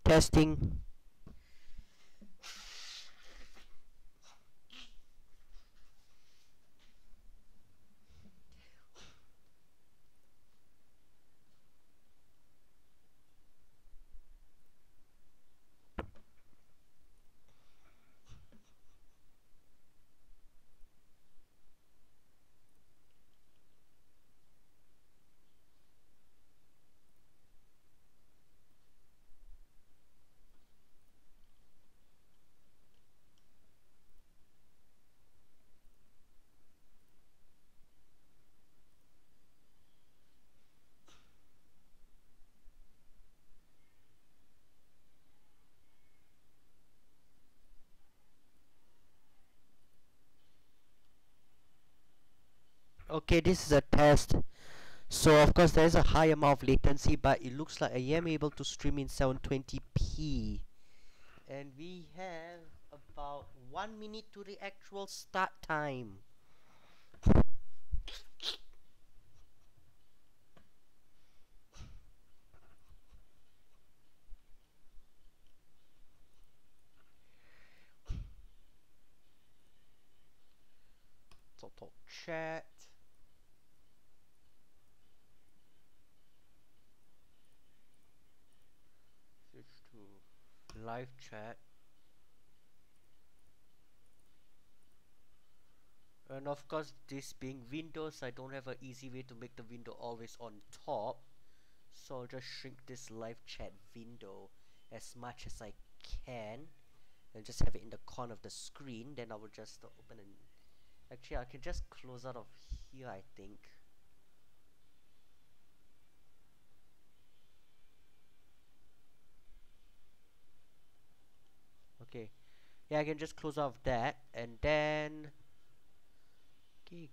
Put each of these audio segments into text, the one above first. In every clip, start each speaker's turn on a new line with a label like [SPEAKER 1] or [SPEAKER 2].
[SPEAKER 1] Testing. Okay, this is a test. So of course there is a high amount of latency, but it looks like I am able to stream in 720p. And we have about 1 minute to the actual start time. Total chat. Switch to live chat. And of course, this being Windows, I don't have an easy way to make the window always on top. So I'll just shrink this live chat window as much as I can and just have it in the corner of the screen. Then I will just open and actually I can just close out of here, I think. Okay, yeah, I can just close off that, and then okay,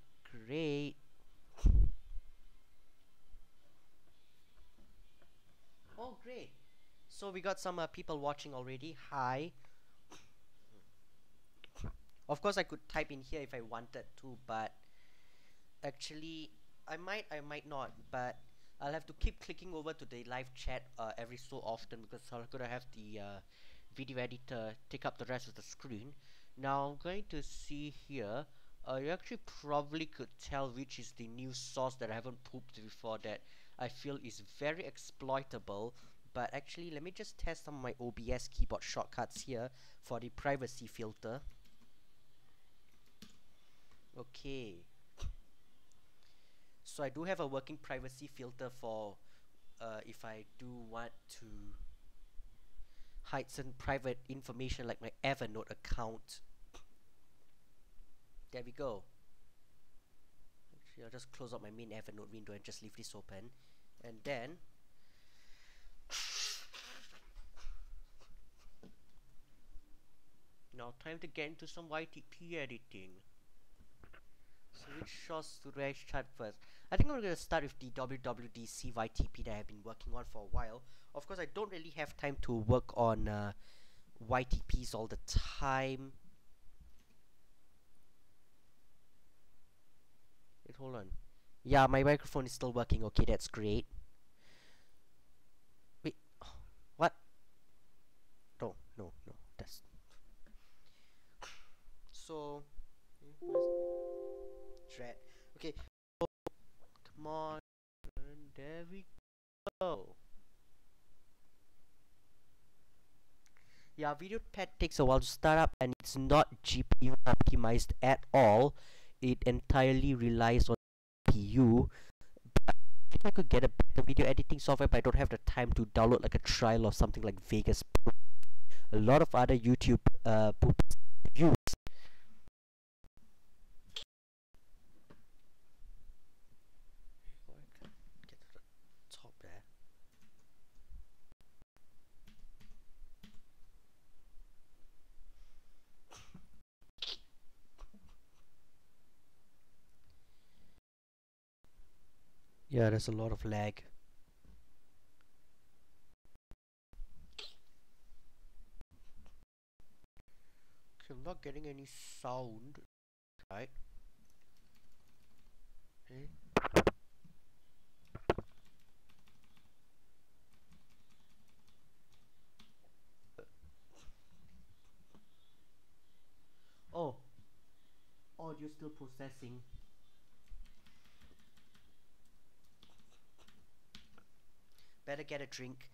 [SPEAKER 1] great. Oh, great. So we got some people watching already. Hi. Of course I could type in here if I wanted to, but actually I might not, but I'll have to keep clicking over to the live chat every so often, because I'm gonna have the video editor take up the rest of the screen. Now I'm going to see here. You actually probably could tell which is the news source that I haven't pooped before that I feel is very exploitable. But actually, let me just test some of my OBS keyboard shortcuts here for the privacy filter. Okay. So I do have a working privacy filter for if I do want to hide some private information like my Evernote account. There we go. Actually, I'll just close out my main Evernote window and just leave this open. And then now time to get into some YTP editing. So which shots do I start first? I think I'm going to start with the WWDC YTP that I've been working on for a while. Of course, I don't really have time to work on YTPs all the time. Wait, hold on. Yeah, my microphone is still working. Okay, that's great. Wait, what? No, no, no. That's so. Dread. Okay. Oh, come on. And there we go. Yeah, VideoPad takes a while to start up, and it's not GPU optimized at all. It entirely relies on GPU. But I think I could get a better video editing software, but I don't have the time to download like a trial or something like Vegas. A lot of other YouTube use. Get to the top there. Yeah, there's a lot of lag. Okay, I'm not getting any sound. Right? Okay. still processing. Better get a drink.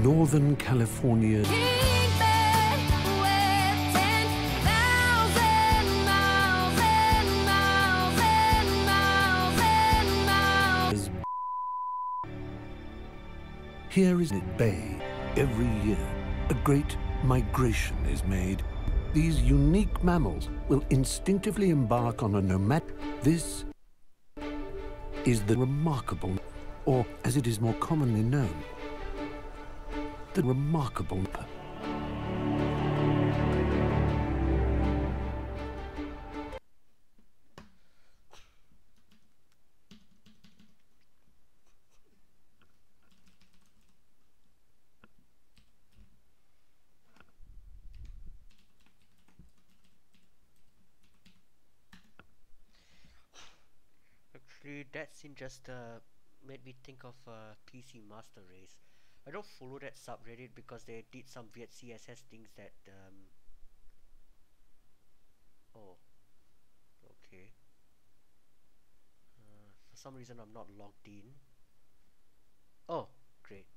[SPEAKER 2] Northern California Here is it Bay. Every year, a great migration is made. These unique mammals will instinctively embark on a nomad. This is the remarkable, or as it is more commonly known, the remarkable.
[SPEAKER 1] Actually, that scene just made me think of PC Master Race. I don't follow that subreddit because they did some weird CSS things that oh, okay. For some reason I'm not logged in. Oh, great.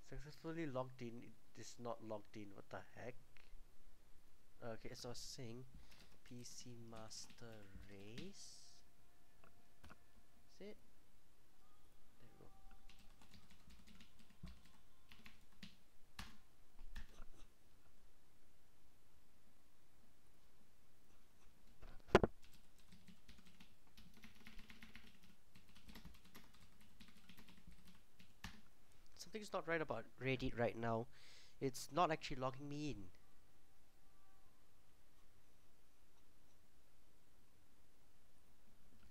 [SPEAKER 1] Successfully logged in. It is not logged in. What the heck? Okay, so I was saying PC Master Race. Is it? There we go. Something's not right about Reddit right now. It's not actually logging me in.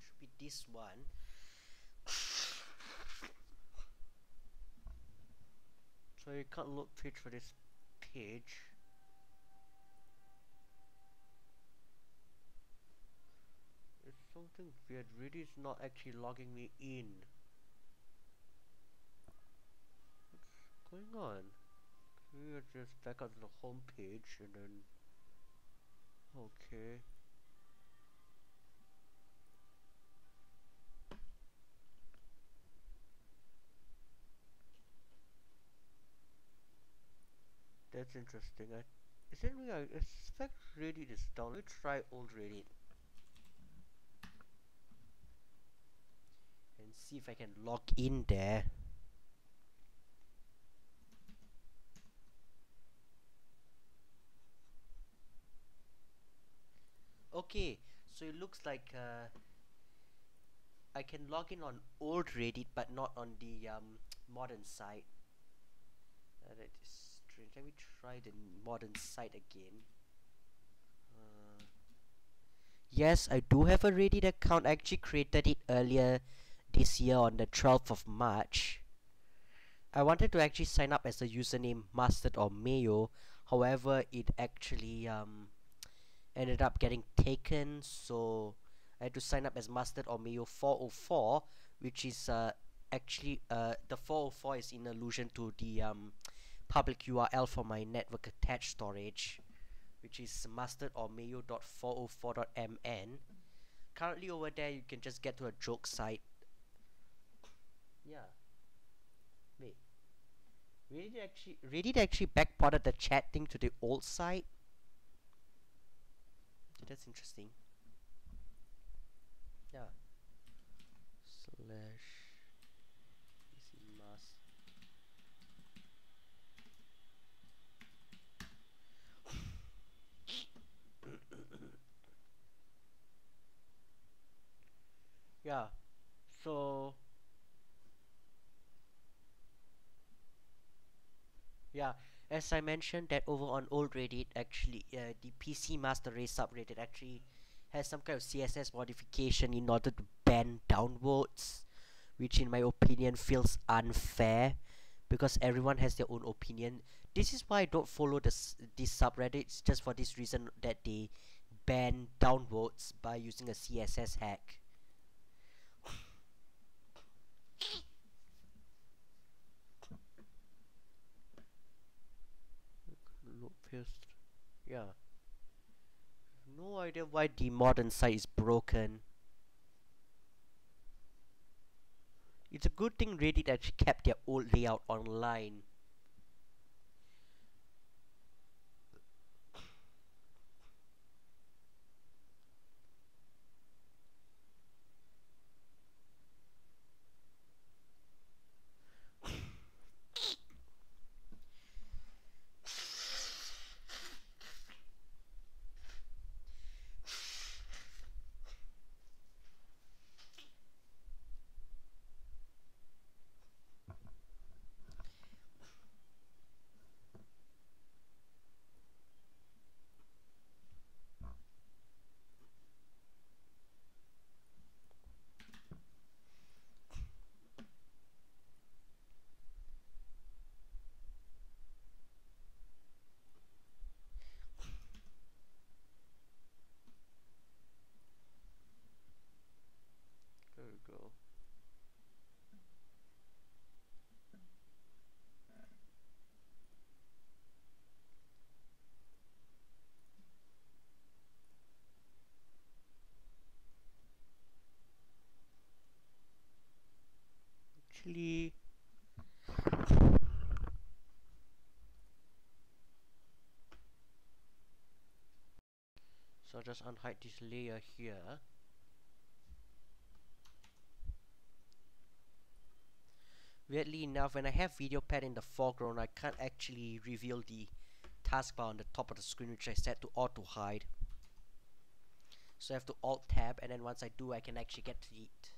[SPEAKER 1] Should be this one. So you can't load page for this page. It's something weird. Reddit is not actually logging me in. What's going on? We're just back onto the home page and then okay. That's interesting. Is it me? I expect Reddit is down. Let's try old Reddit and see if I can log in there. Okay, so it looks like I can log in on old Reddit but not on the modern site. That is strange. Let me try the modern site again. Yes, I do have a Reddit account. I actually created it earlier this year on the 12th of March. I wanted to actually sign up as a username mustard or mayo. However, it actually ended up getting taken, so I had to sign up as mustard or mayo 404, which is actually the 404 is in allusion to the public URL for my network attached storage, which is mustard or mayo.404.mn. Currently over there you can just get to a joke site. Yeah. Wait. Reddit actually backported the chat thing to the old site? That's interesting. Yeah. Slash mask. Yeah. So yeah, as I mentioned that over on old Reddit, actually, the PC Master Race subreddit actually has some kind of CSS modification in order to ban downvotes, which in my opinion feels unfair because everyone has their own opinion. This is why I don't follow this subreddits, just for this reason that they ban downvotes by using a CSS hack. Yeah. No idea why the modern site is broken. It's a good thing Reddit actually kept their old layout online. There we go. Actually, so I'll just unhide this layer here. Weirdly enough, when I have video pad in the foreground, I can't actually reveal the taskbar on the top of the screen, which I set to auto hide. So I have to alt tab, and then once I do, I can actually get to it.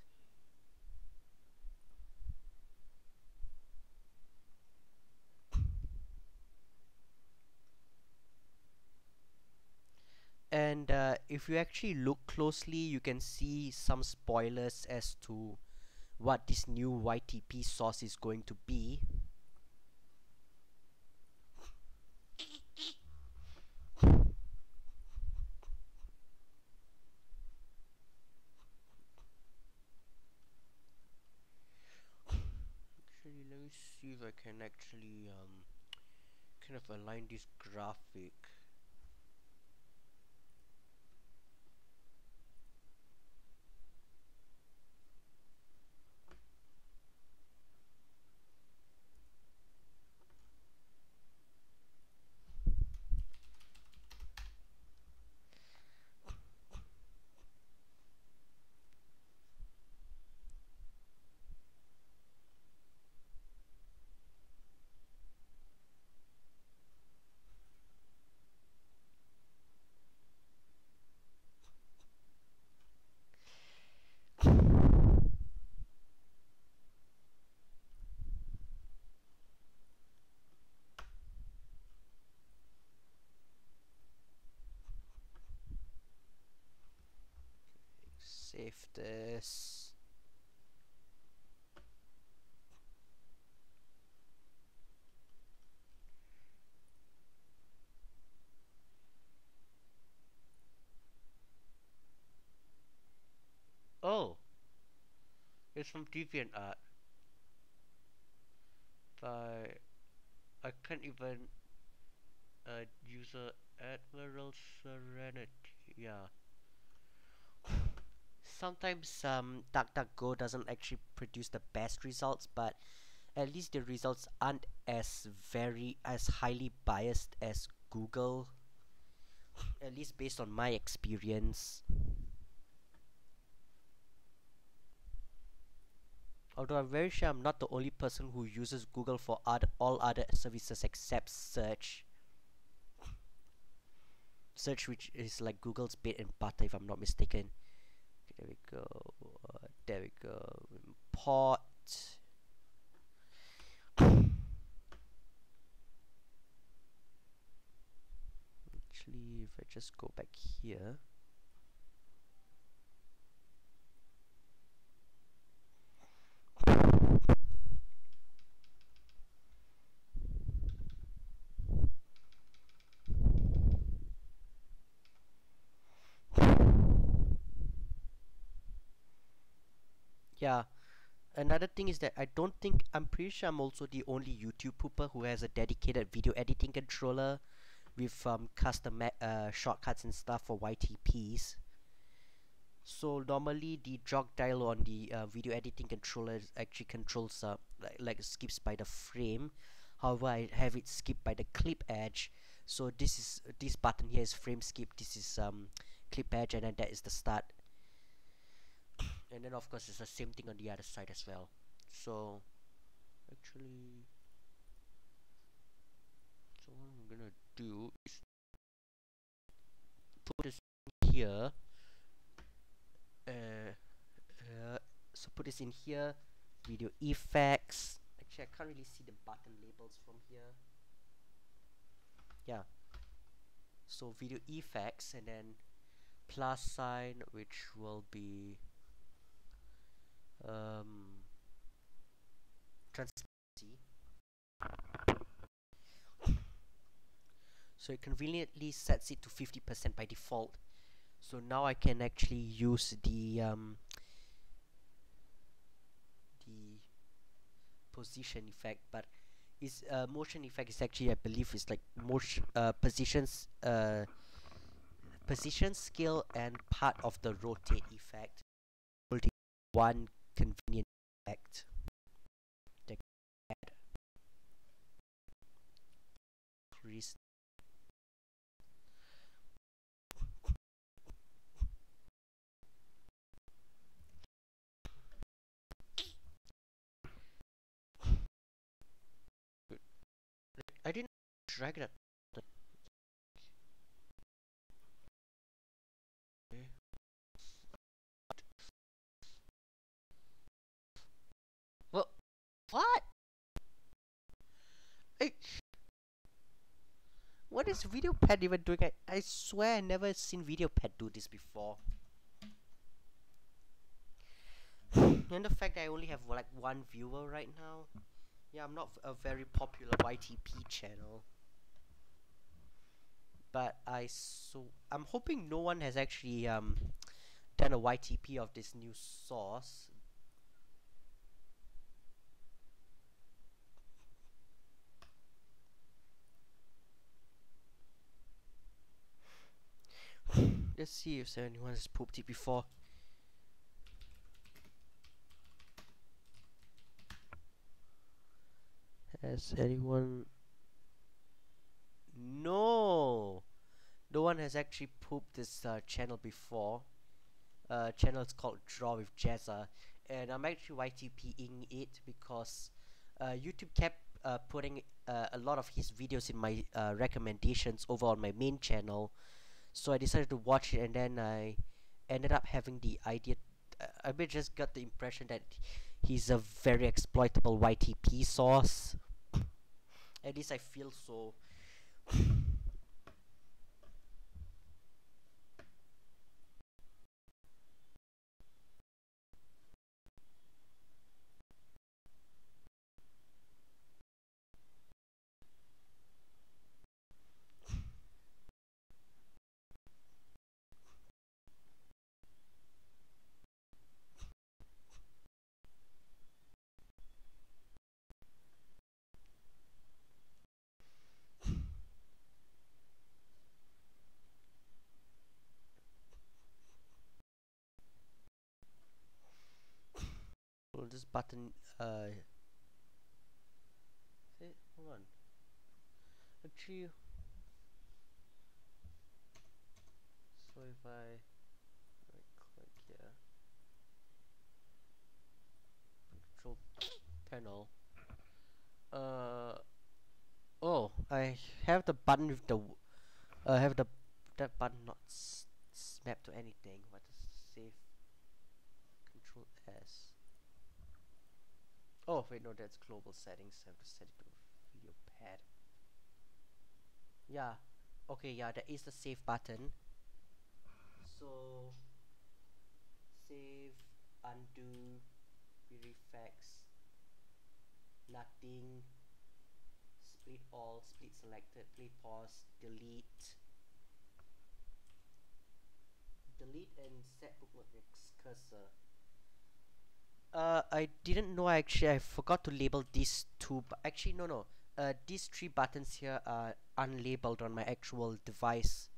[SPEAKER 1] And if you actually look closely, you can see some spoilers as to what this new YTP source is going to be. Actually, let me see if I can actually kind of align this graphic. Save this. Oh, it's from DeviantArt. By I can't even user Admiral Serenity. Yeah. Sometimes DuckDuckGo doesn't actually produce the best results, but at least the results aren't as highly biased as Google. At least based on my experience. Although I'm very sure I'm not the only person who uses Google for all other services except search. Search, which is like Google's bread and butter, if I'm not mistaken. Okay, there we go. There we go. Import. Actually, if I just go back here. Yeah, another thing is that I'm pretty sure I'm also the only YouTube pooper who has a dedicated video editing controller with custom shortcuts and stuff for YTPs. So normally the jog dial on the video editing controller actually controls like skips by the frame. However, I have it skipped by the clip edge. So this button here is frame skip. This is clip edge, and then that is the start. And then of course it's the same thing on the other side as well. So actually, so what I'm gonna do is put this here. Uh, so put this in here. Video effects. Actually, I can't really see the button labels from here. Yeah. So video effects, and then plus sign, which will be transparency. So it conveniently sets it to 50% by default. So now I can actually use the position effect, but is motion effect is actually, I believe, is like motion position scale and part of the rotate effect. One convenient effect. Increase. I didn't drag that. Well, what? I, what is VideoPad even doing? I swear I never seen VideoPad do this before. And the fact that I only have like one viewer right now. Yeah, I'm not a very popular YTP channel. But I'm hoping no one has actually done a YTP of this new source. Let's see if anyone has pooped it before. Has anyone? No! No one has actually pooped this channel before. Channel is called Draw with Jazza, and I'm actually YTPing it because YouTube kept putting a lot of his videos in my recommendations over on my main channel. So I decided to watch it, and then I ended up having the idea. I just got the impression that he's a very exploitable YTP source. At least I feel so. Will this button hold on. Actually, so if I right click here, control panel. Oh, I have the button with the have the that button not mapped to anything. What is save? Control S. Oh wait, no, that's global settings. I have to set it to video pad. Yeah. Okay, yeah, that is the save button. So save, undo, reflex, nothing, split all, split selected, play pause, delete, and set bookmark cursor. I didn't know actually. I forgot to label these two, but actually no. These three buttons here are unlabeled on my actual device.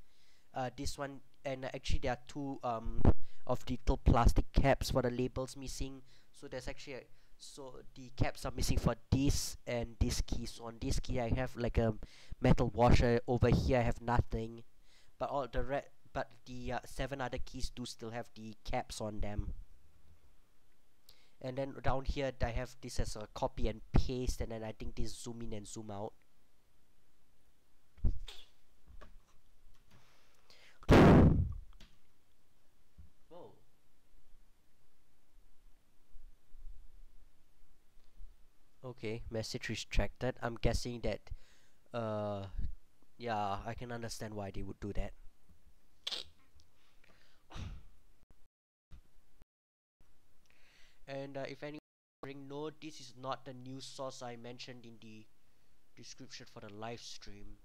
[SPEAKER 1] This one, and actually there are two of the little plastic caps for the labels missing. So there's actually so the caps are missing for this and this key. So on this key I have like a metal washer. Over here I have nothing, but the 7 other keys do still have the caps on them. And then down here I have this as a copy and paste, and then I think this zoom in and zoom out. Oh. Okay, message restricted. I'm guessing that yeah, I can understand why they would do that. And if anyone no, this is not the news source I mentioned in the description for the live stream.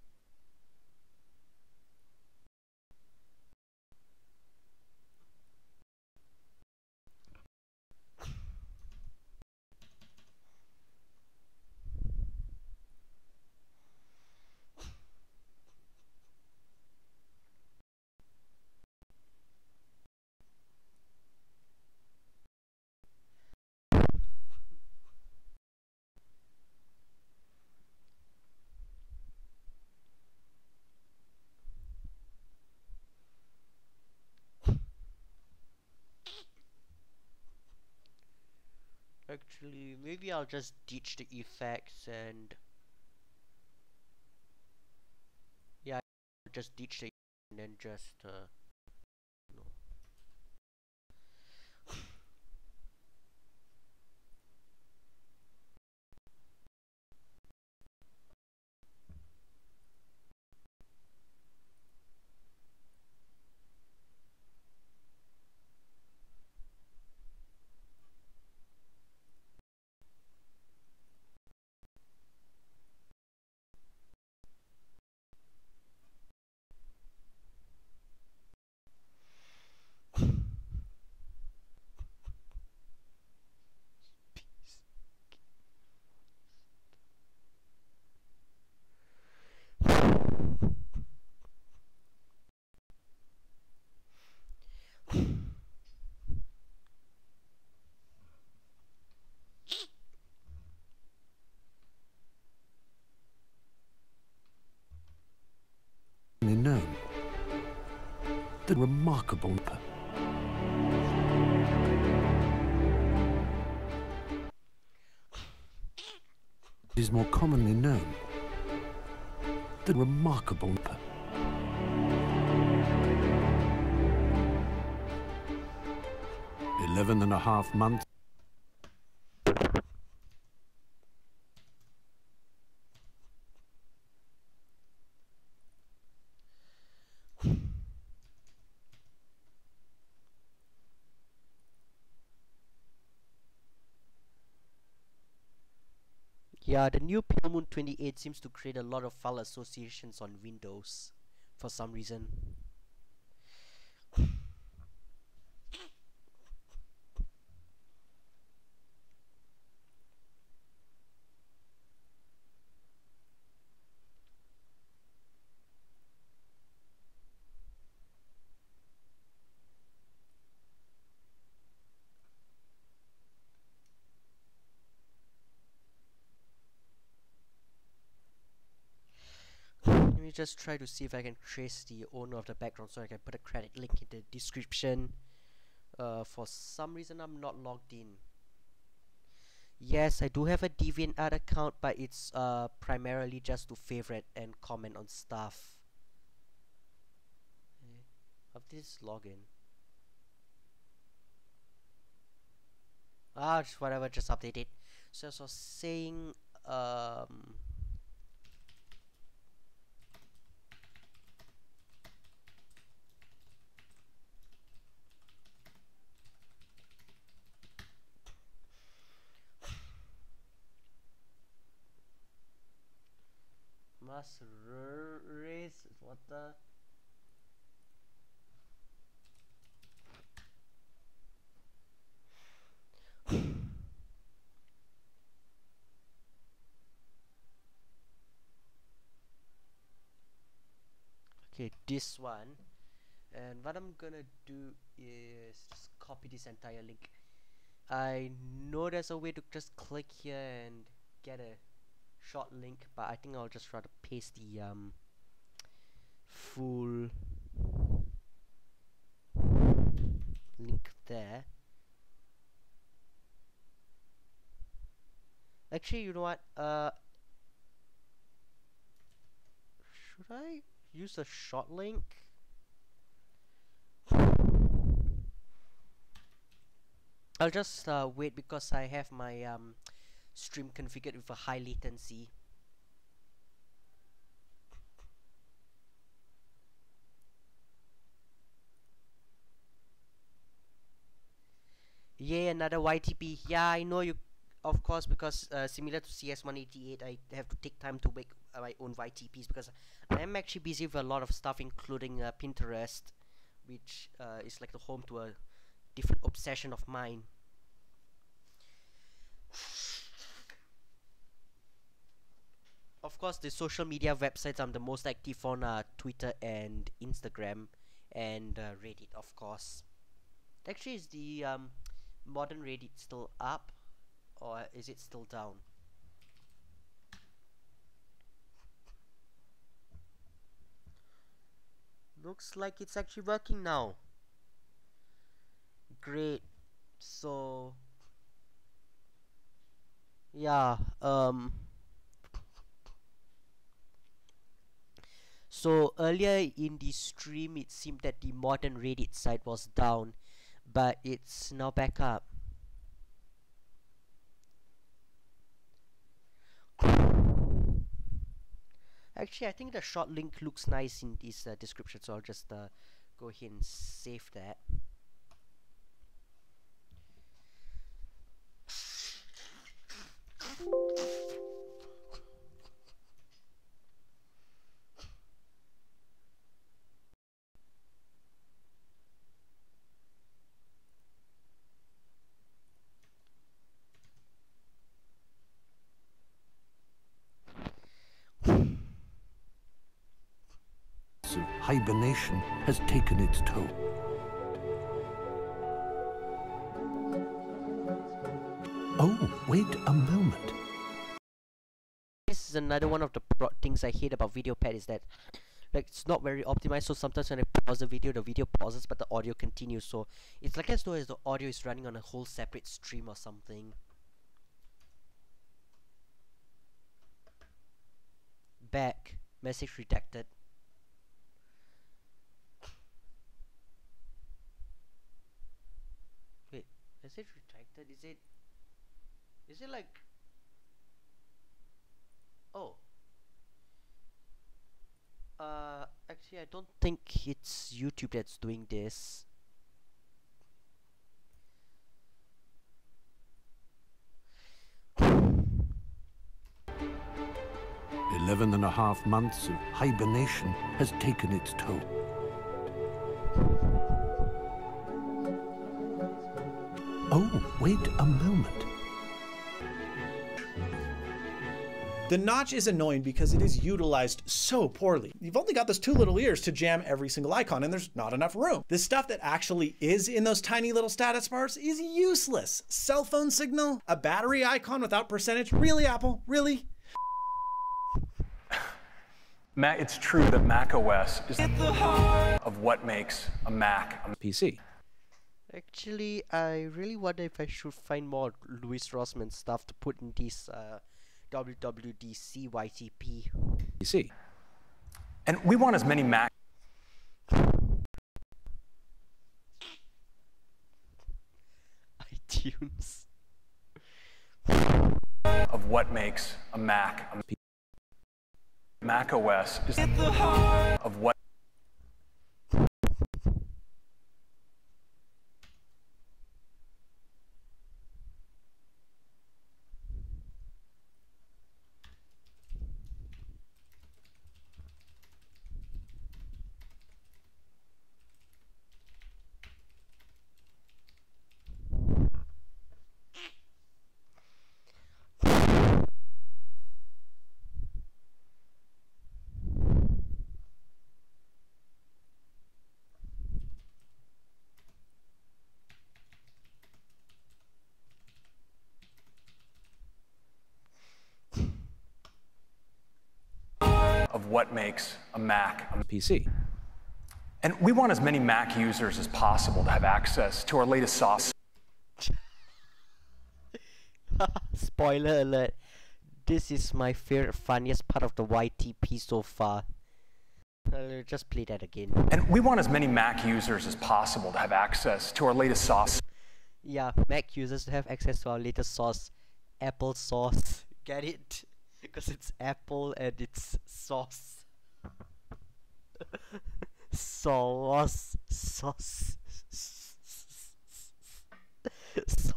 [SPEAKER 1] Actually, maybe I'll just ditch the effects and yeah, I'll just ditch the and then just no.
[SPEAKER 2] Known. The remarkable is more commonly known. The remarkable 11.5 months.
[SPEAKER 1] Yeah, the new Pale Moon 28 seems to create a lot of file associations on Windows for some reason. me just try to see if I can trace the owner of the background so I can put a credit link in the description. For some reason I'm not logged in. Yes, I do have a DeviantArt account, but it's primarily just to favorite and comment on stuff. Of this login. Just whatever, just update it. So as I was saying, must raise what the okay, this one. And what I'm gonna do is just copy this entire link. I know there's a way to just click here and get a short link, but I think I'll just rather paste the full link there. Actually, you know what? Should I use a short link? I'll just wait because I have my stream configured with a high latency. Yay, another YTP. Yeah, I know you, of course, because similar to CS188, I have to take time to make my own YTPs because I am actually busy with a lot of stuff, including Pinterest, which is like the home to a different obsession of mine. Of course, the social media websites I'm the most active on are Twitter and Instagram, and Reddit, of course. Actually, is the modern Reddit still up, or is it still down? Looks like it's actually working now. Great. So yeah, so earlier in the stream it seemed that the modern Reddit site was down, but it's now back up. Actually, I think the short link looks nice in this description, so I'll just go ahead and save that.
[SPEAKER 2] Hibernation has taken its toll. Oh, wait a moment.
[SPEAKER 1] This is another one of the things I hate about VideoPad is that like it's not very optimized, so sometimes when I pause the video pauses but the audio continues, so it's like as though the audio is running on a whole separate stream or something. Back. Message redacted. Wait, message redacted? Is it like... Oh. Actually I don't think it's YouTube that's doing this.
[SPEAKER 2] Eleven and a half months of hibernation has taken its toll. Oh, wait a moment.
[SPEAKER 3] The notch is annoying because it is utilized so poorly. You've only got those two little ears to jam every single icon and there's not enough room. The stuff that actually is in those tiny little status bars is useless. Cell phone signal, a battery icon without percentage. Really, Apple? Really?
[SPEAKER 4] It's true that Mac OS is at the heart of what makes a Mac a PC.
[SPEAKER 1] Actually, I really wonder if I should find more Louis Rossmann stuff to put in this WWDC YTP.
[SPEAKER 4] PC. And we want as many Mac
[SPEAKER 1] iTunes.
[SPEAKER 4] of what makes a Mac a PC. Mac OS is at the heart of what makes a Mac a PC. And we want as many Mac users as possible to have access to our latest software.
[SPEAKER 1] Spoiler alert. This is my favorite, funniest part of the YTP so far. I'll just play that again.
[SPEAKER 4] And we want as many Mac users as possible to have access to our latest software.
[SPEAKER 1] Yeah, Mac users to have access to our latest sauce. Apple sauce. Get it? Because it's Apple and it's sauce. Sauce. Sauce. Sauce. Sauce.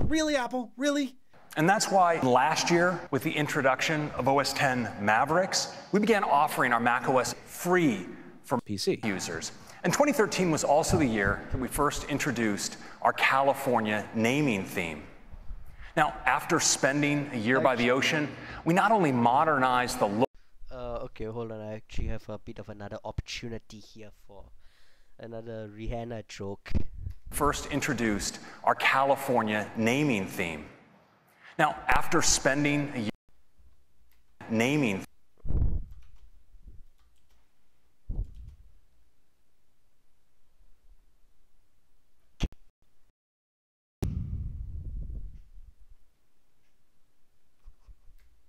[SPEAKER 3] Really, Apple? Really?
[SPEAKER 4] And that's why last year, with the introduction of OS X Mavericks, we began offering our macOS free for PC users. And 2013 was also the year that we first introduced our California naming theme. Now, after spending a year by the ocean, we not only modernized the look.
[SPEAKER 1] Okay, hold on. I actually have a bit of another opportunity here for another Rihanna joke.
[SPEAKER 4] First introduced our California naming theme. Now, after spending a year naming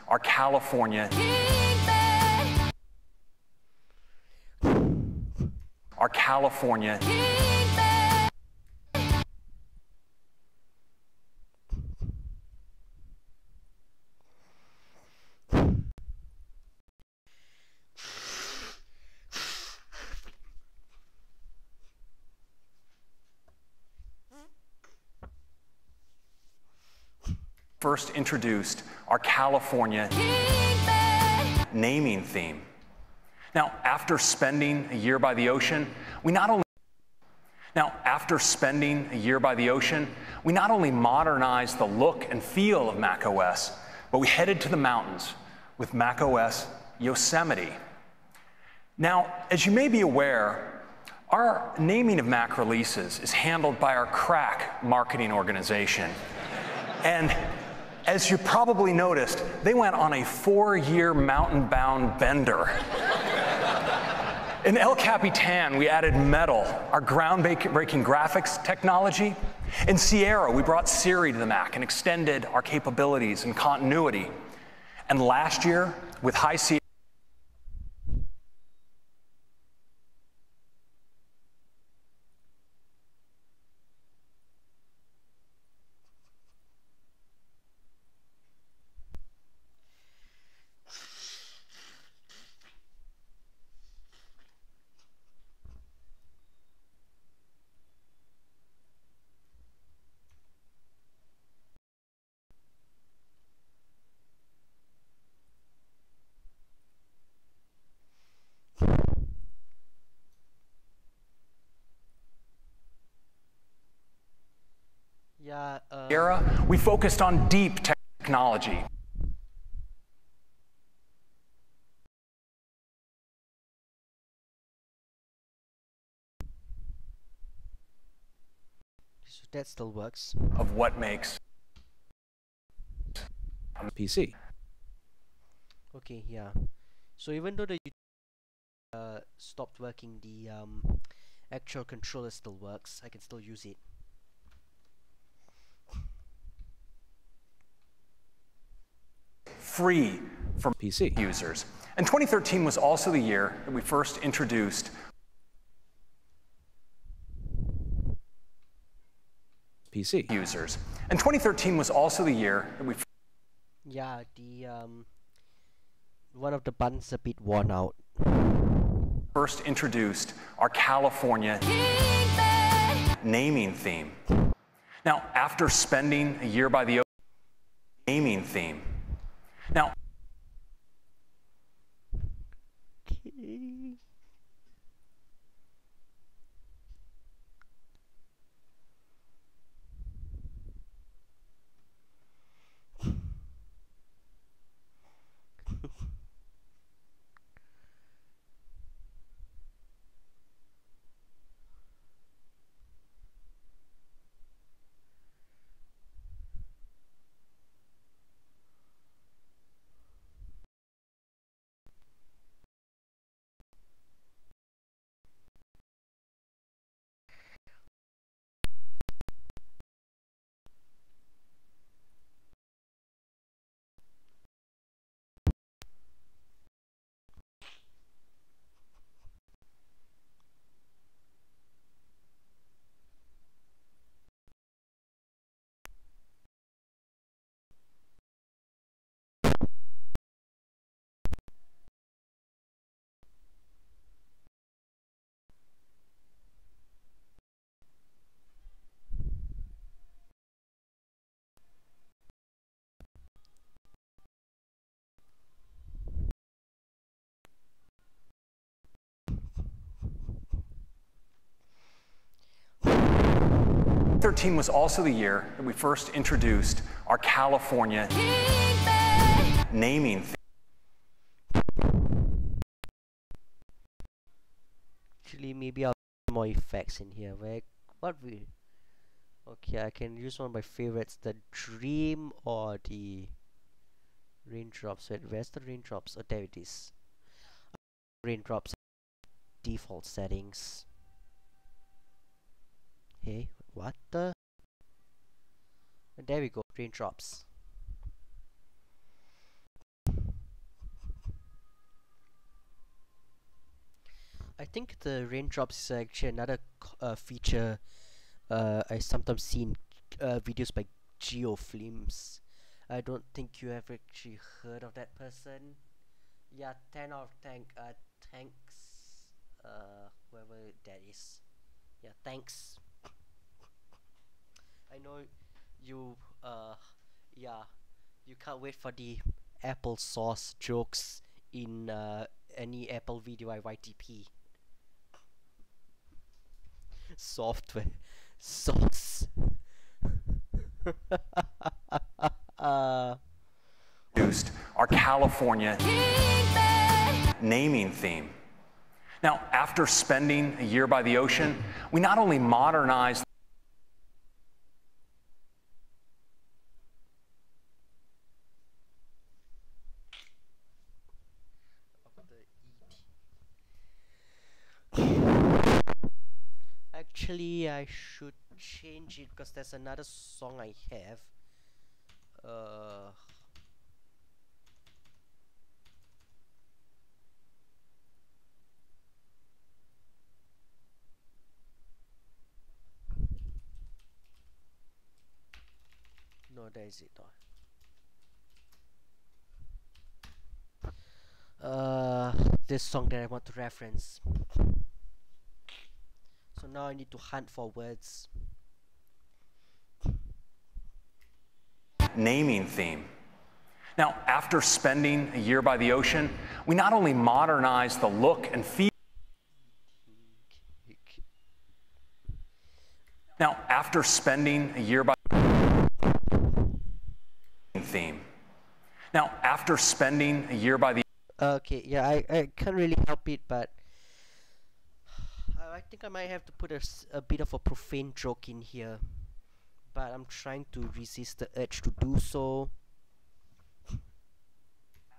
[SPEAKER 4] our California first introduced our California naming theme. Now, after spending a year by the ocean, we not only modernized the look and feel of macOS, but we headed to the mountains with macOS Yosemite. Now, as you may be aware, our naming of Mac releases is handled by our crack marketing organization. And as you probably noticed, they went on a 4-year mountain-bound bender. In El Capitan, we added Metal, our groundbreaking graphics technology. In Sierra, we brought Siri to the Mac and extended our capabilities and continuity. And last year, with High Sierra, we focused on deep technology.
[SPEAKER 1] So that still works.
[SPEAKER 4] Of what makes
[SPEAKER 3] PC.
[SPEAKER 1] Okay, yeah. So even though the stopped working, the actual controller still works. I can still use it.
[SPEAKER 4] free from
[SPEAKER 3] PC.
[SPEAKER 4] users. And 2013 was also the year that we first introduced
[SPEAKER 3] PC.
[SPEAKER 4] users. And 2013 was also the year that we
[SPEAKER 1] Yeah, the one of the buttons a bit worn out.
[SPEAKER 4] first introduced our California naming theme. Now, after spending a year by the naming theme. Now,
[SPEAKER 1] Okay.
[SPEAKER 4] '13 was also the year that we first introduced our California naming theme.
[SPEAKER 1] Actually, maybe I'll put more effects in here. Okay, I can use one of my favorites, the dream or the raindrops. Where's the raindrops? Oh, there it is. Raindrops default settings. Hey, what the? And there we go, raindrops. I think the raindrops is actually another feature I sometimes see in videos by GeoFilms. I don't think you have actually heard of that person. Yeah, 10 out of 10. Thanks. Whoever that is. Yeah, thanks. I know you. Yeah, you can't wait for the Apple sauce jokes in any Apple video I YTP. Software sauce.
[SPEAKER 4] Introduced our California naming theme. Now, after spending a year by the ocean, we not only modernized
[SPEAKER 1] Actually, I should change it because there's another song I have. No, there is it not. This song that I want to reference. So now I need to hunt for words.
[SPEAKER 4] naming theme. Now, after spending a year by the ocean, we not only modernized the look and feel. Now, after spending a year by theme. Now, after spending a year by the
[SPEAKER 1] Okay, yeah, I can't really help it, but I think I might have to put a bit of a profane joke in here. But I'm trying to resist the urge to do so.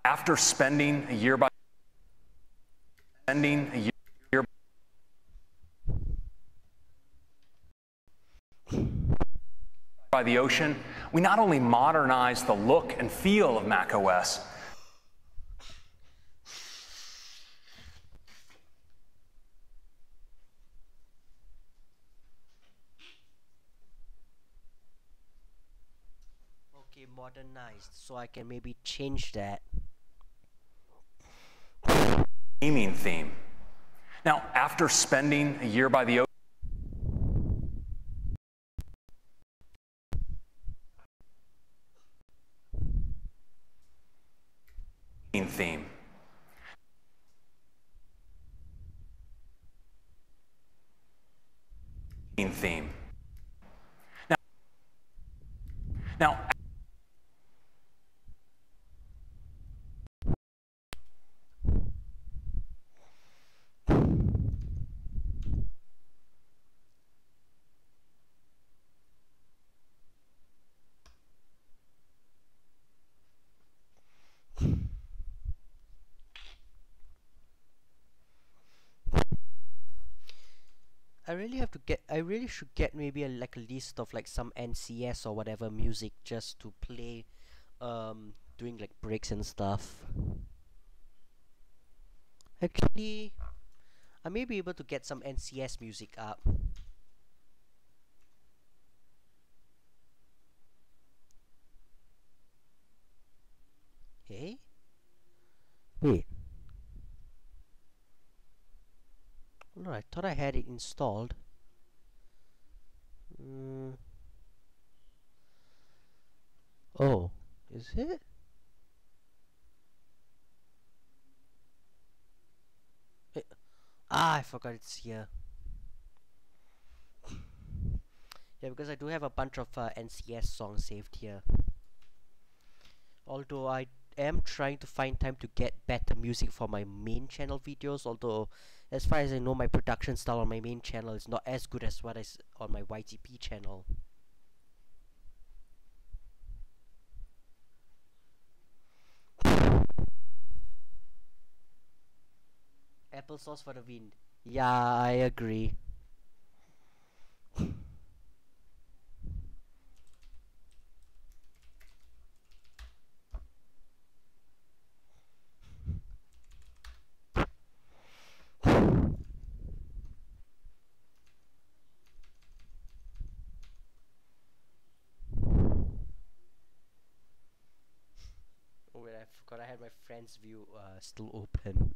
[SPEAKER 4] after spending a year by the ocean, we not only modernized the look and feel of macOS,
[SPEAKER 1] Okay, modernized, so I can maybe change that.
[SPEAKER 4] gaming theme. Now, after spending a year by the ocean theme. Theme. Now,
[SPEAKER 1] I really should get maybe like a list of like some NCS or whatever music just to play during like breaks and stuff. Actually, I may be able to get some NCS music up. Hey? Wait. No, I thought I had it installed. Oh, is it? I forgot it's here. Yeah, because I do have a bunch of NCS songs saved here. Although I am trying to find time to get better music for my main channel videos, although as far as I know, my production style on my main channel is not as good as what is on my YTP channel. Applesauce for the win. Yeah, I agree. Oh wait, I forgot I had my friend's view still open.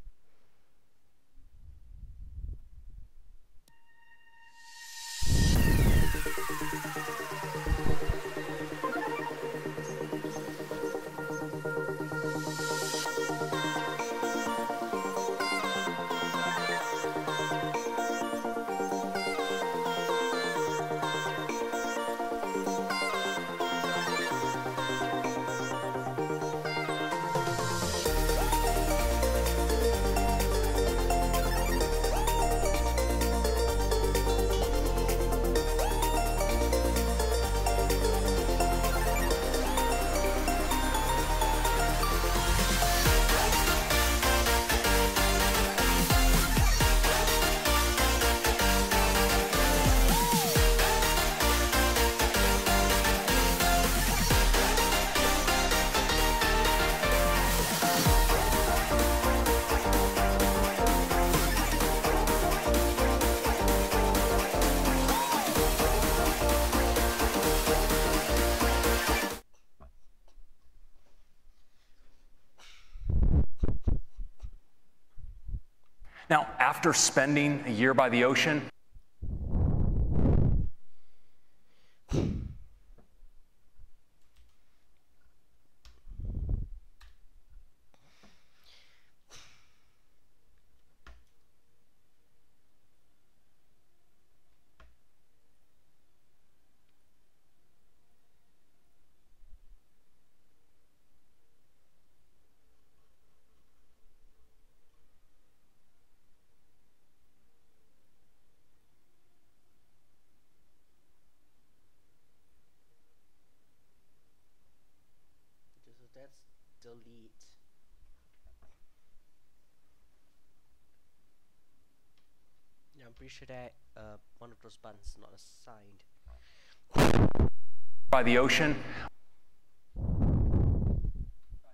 [SPEAKER 4] Now, after spending a year by the ocean,
[SPEAKER 1] I'm pretty sure that one of those buttons is not assigned.
[SPEAKER 4] By the ocean.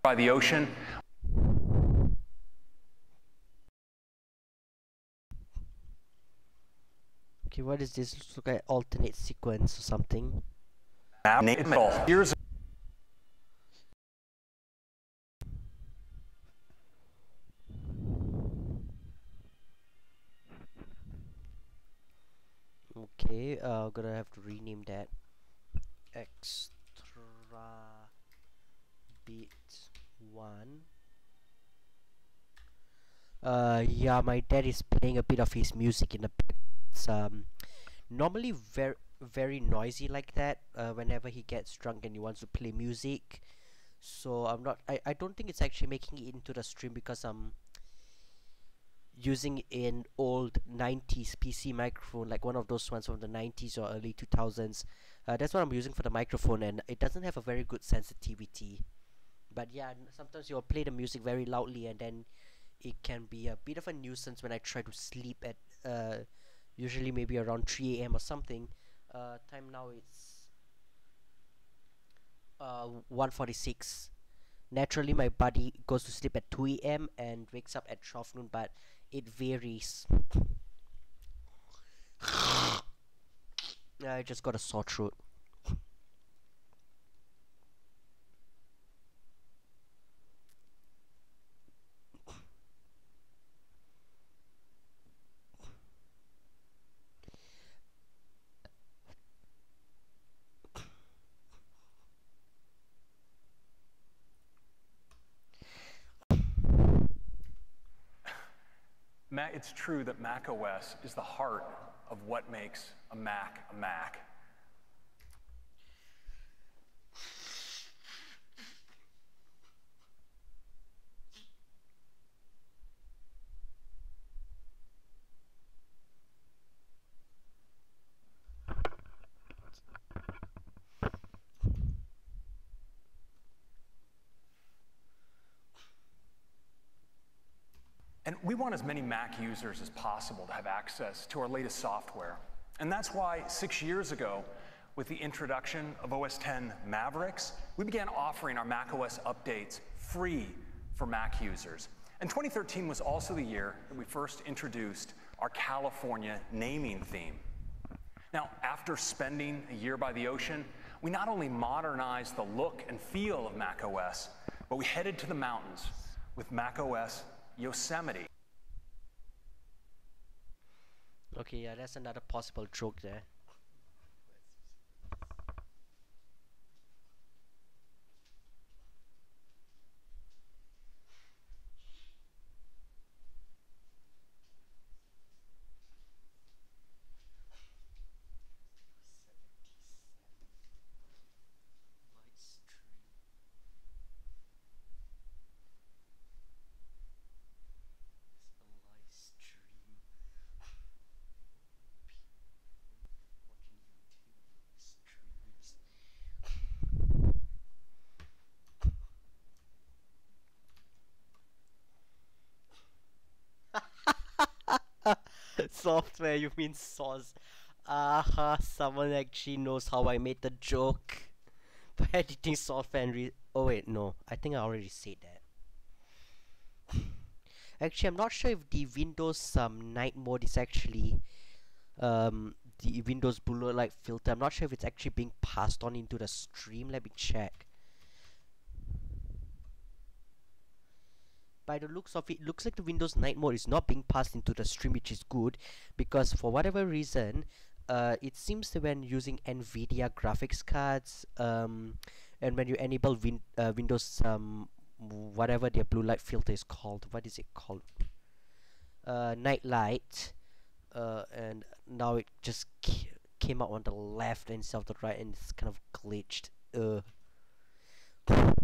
[SPEAKER 4] By the ocean.
[SPEAKER 1] Okay, what is this? Looks like an alternate sequence or something.
[SPEAKER 4] Here's
[SPEAKER 1] Okay, gonna have to rename that. Extra bit 1. Yeah, my dad is playing a bit of his music in the back. It's normally very noisy like that whenever he gets drunk and he wants to play music. So I don't think it's actually making it into the stream because I'm using an old 90s PC microphone, like one of those ones from the 90s or early 2000s. That's what I'm using for the microphone, and it doesn't have a very good sensitivity. But yeah, sometimes you'll play the music very loudly, and then it can be a bit of a nuisance when I try to sleep at usually maybe around 3 a.m. or something. Time now it's 1:46. Naturally, my body goes to sleep at 2 a.m. and wakes up at 12 noon, but it varies. I just got a sore throat.
[SPEAKER 4] It's true that Mac OS is the heart of what makes a Mac a Mac. And we want as many Mac users as possible to have access to our latest software. And that's why 6 years ago, with the introduction of OS X Mavericks, we began offering our macOS updates free for Mac users. And 2013 was also the year that we first introduced our California naming theme. Now, after spending a year by the ocean, we not only modernized the look and feel of macOS, but we headed to the mountains with macOS Yosemite.
[SPEAKER 1] Okay, yeah, that's another possible joke there. Software, you mean source. Aha, someone actually knows how I made the joke. By editing software and oh wait, no. I think I already said that. Actually, I'm not sure if the Windows night mode is actually the Windows blue light filter. I'm not sure if it's actually being passed on into the stream. Let me check. By the looks of it, looks like the Windows night mode is not being passed into the stream, which is good, because for whatever reason, it seems that when using NVIDIA graphics cards, and when you enable Windows, whatever their blue light filter is called, what is it called? Night light, and now it just came out on the left instead of the right, and it's kind of glitched.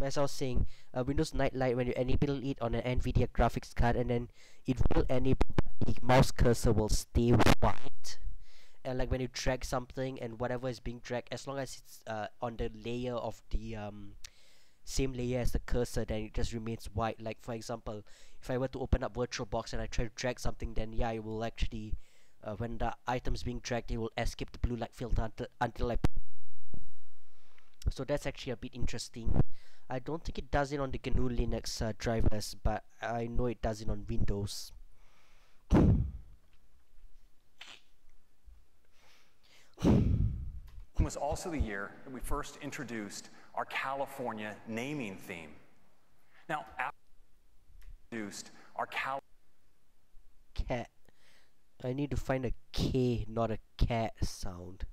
[SPEAKER 1] As I was saying, Windows Nightlight, when you enable it on an NVIDIA graphics card, and then it will enable the mouse cursor will stay white, and like when you drag something and whatever is being dragged, as long as it's on the layer of the same layer as the cursor, then it just remains white. Like for example, if I were to open up VirtualBox and I try to drag something, then yeah, it will actually when the item's being dragged, it will escape the blue light filter until I. So that's actually a bit interesting. I don't think it does it on the GNU Linux drivers, but I know it does it on Windows.
[SPEAKER 4] Was also the year that we first introduced our California naming theme. Now, after we introduced our
[SPEAKER 1] cat. I need to find a K, not a cat sound.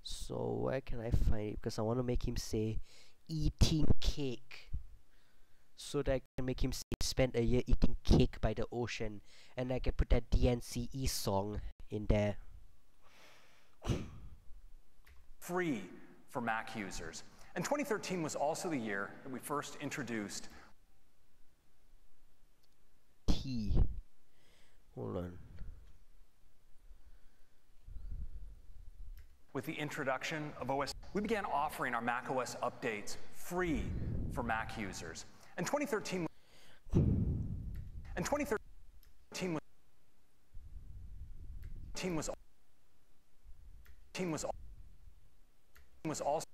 [SPEAKER 1] So where can I find it? Because I want to make him say eating cake, so that I can make him say spend a year eating cake by the ocean, and I can put that DNCE song in there.
[SPEAKER 4] Free for Mac users. And 2013 was also the year that we first introduced
[SPEAKER 1] T. Hold on.
[SPEAKER 4] With the introduction of OS, we began offering our macOS updates free for Mac users. And 2013 was also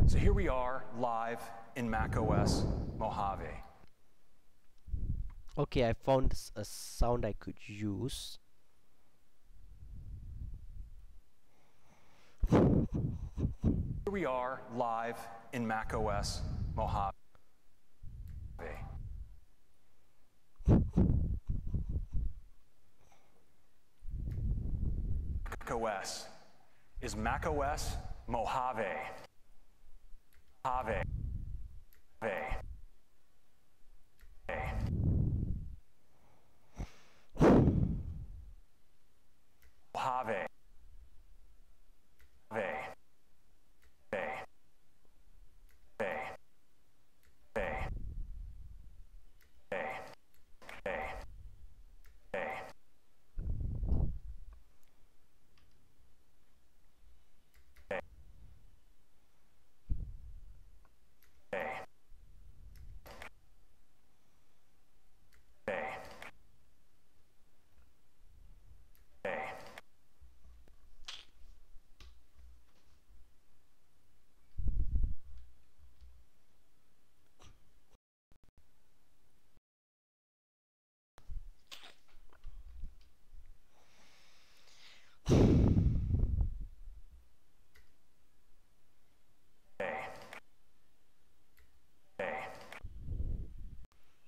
[SPEAKER 4] so here we are live in macOS Mojave.
[SPEAKER 1] Okay, I found a sound I could use.
[SPEAKER 4] Here we are live in macOS Mojave. macOS is macOS Mojave. Mojave. Mojave.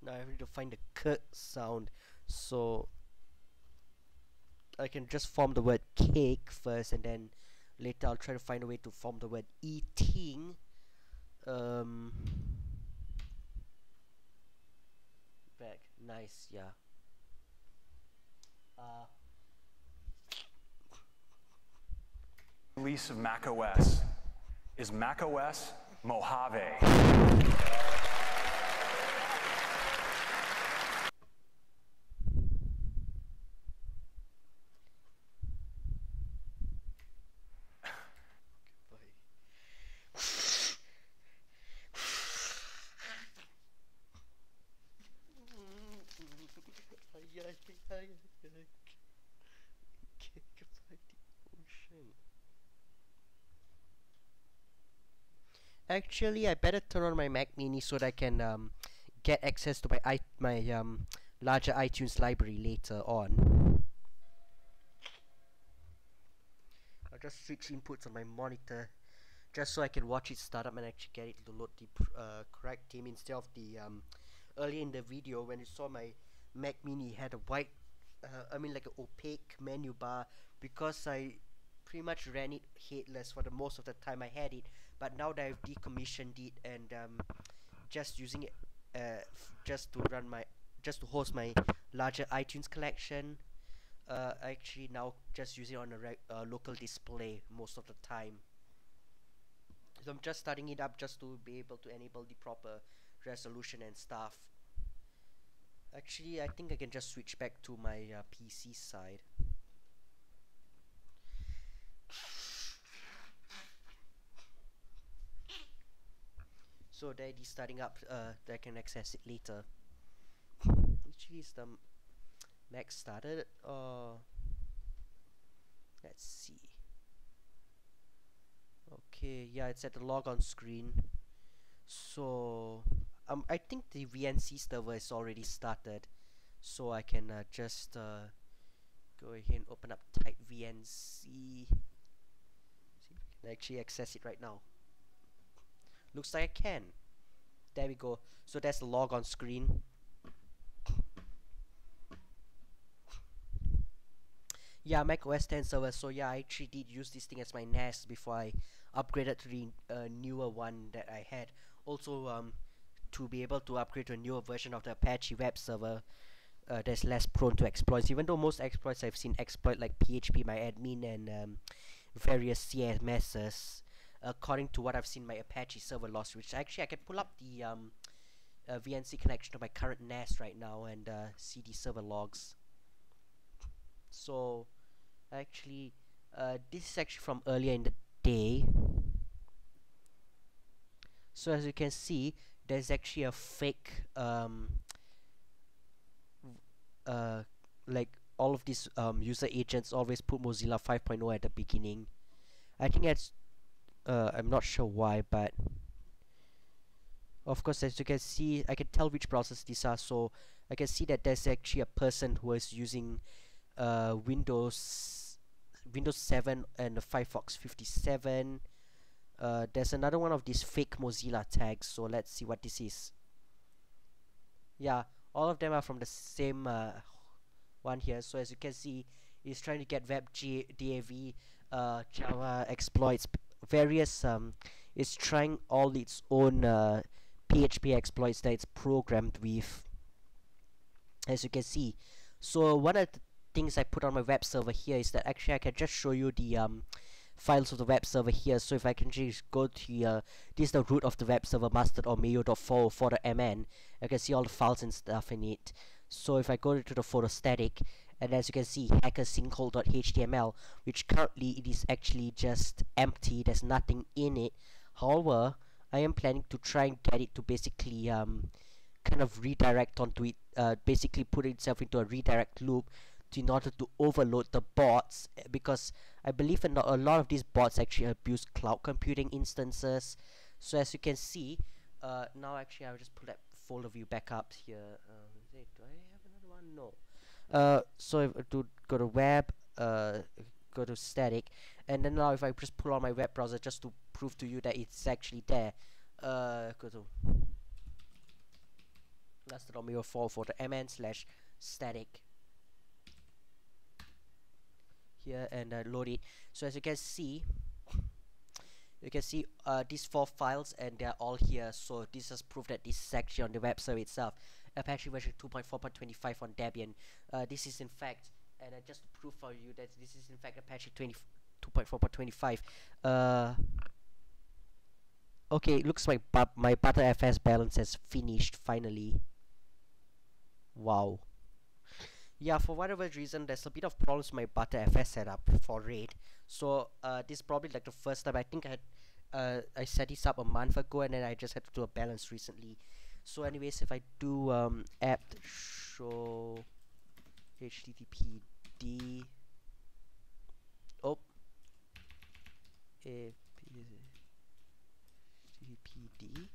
[SPEAKER 1] Now I need to find the k sound, so I can just form the word cake first, and then later I'll try to find a way to form the word eating. Back, nice, yeah.
[SPEAKER 4] Release of macOS is macOS Mojave.
[SPEAKER 1] Actually, I better turn on my Mac Mini so that I can get access to my larger iTunes library later on. I'll just switch inputs on my monitor just so I can watch it start up and actually get it to load the correct theme, instead of the earlier in the video when you saw my Mac Mini had a white like an opaque menu bar, because I pretty much ran it headless for the most of the time I had it. But now that I've decommissioned it and just using it just to host my larger iTunes collection, I actually now just use it on a local display most of the time. So I'm just starting it up just to be able to enable the proper resolution and stuff. Actually, I think I can just switch back to my PC side. So that is starting up, that I can access it later. Actually, is the Mac started? Let's see. Okay, yeah, it's at the logon screen. So I think the VNC server is already started, so I can just go ahead and open up type VNC. See if I can actually access it right now. Looks like I can. There we go. So that's the logon screen. Yeah, Mac OS 10 server. So yeah, I actually did use this thing as my NAS before I upgraded to the newer one that I had. Also, to be able to upgrade to a newer version of the Apache web server, that's less prone to exploits. Even though most exploits I've seen exploit like PHP my admin and various CMSs, according to what I've seen my Apache server lost, which actually I can pull up the VNC connection to my current NAS right now and see the server logs. So actually, this is actually from earlier in the day. So as you can see, there's actually a fake like all of these user agents always put Mozilla 5.0 at the beginning. I think that's I'm not sure why, but of course, as you can see, I can tell which browsers these are. So I can see that there's actually a person who is using Windows 7 and the Firefox 57. There's another one of these fake Mozilla tags, so let's see what this is. Yeah, all of them are from the same one here. So as you can see, it's trying to get WebDAV, Java exploits, various it's trying all its own PHP exploits that it's programmed with, as you can see. So one of the things I put on my web server here is that actually I can just show you the files of the web server here. So if I can just go to this is the root of the web server, mustard or mayo.404.mn. I can see all the files and stuff in it. So if I go to the photostatic, and as you can see, hackersinkhole.html, which currently it is actually just empty, there's nothing in it. However, I am planning to try and get it to basically kind of redirect onto it, basically put itself into a redirect loop in order to overload the bots, because I believe a lot of these bots actually abuse cloud computing instances. So as you can see, now actually I'll just pull that folder view back up here. Do I have another one? No. So if to go to web, go to static, and then now if I just pull on my web browser just to prove to you that it's actually there, go to mastodon.me/4 for the mn/static here and load it. So as you can see, these 4 files and they're all here. So this has proved that this is actually on the web server itself. Apache version 2.4.25 on Debian. This is in fact, and just to prove for you that this is in fact Apache 2.4.25. Okay, it looks like my ButterFS balance has finished finally. Wow. Yeah, for whatever reason, there's a bit of problems with my ButterFS setup for RAID. So this is probably like the first time. I think I set this up a month ago, and then I just had to do a balance recently. So anyways, if I do apt show httpd httpd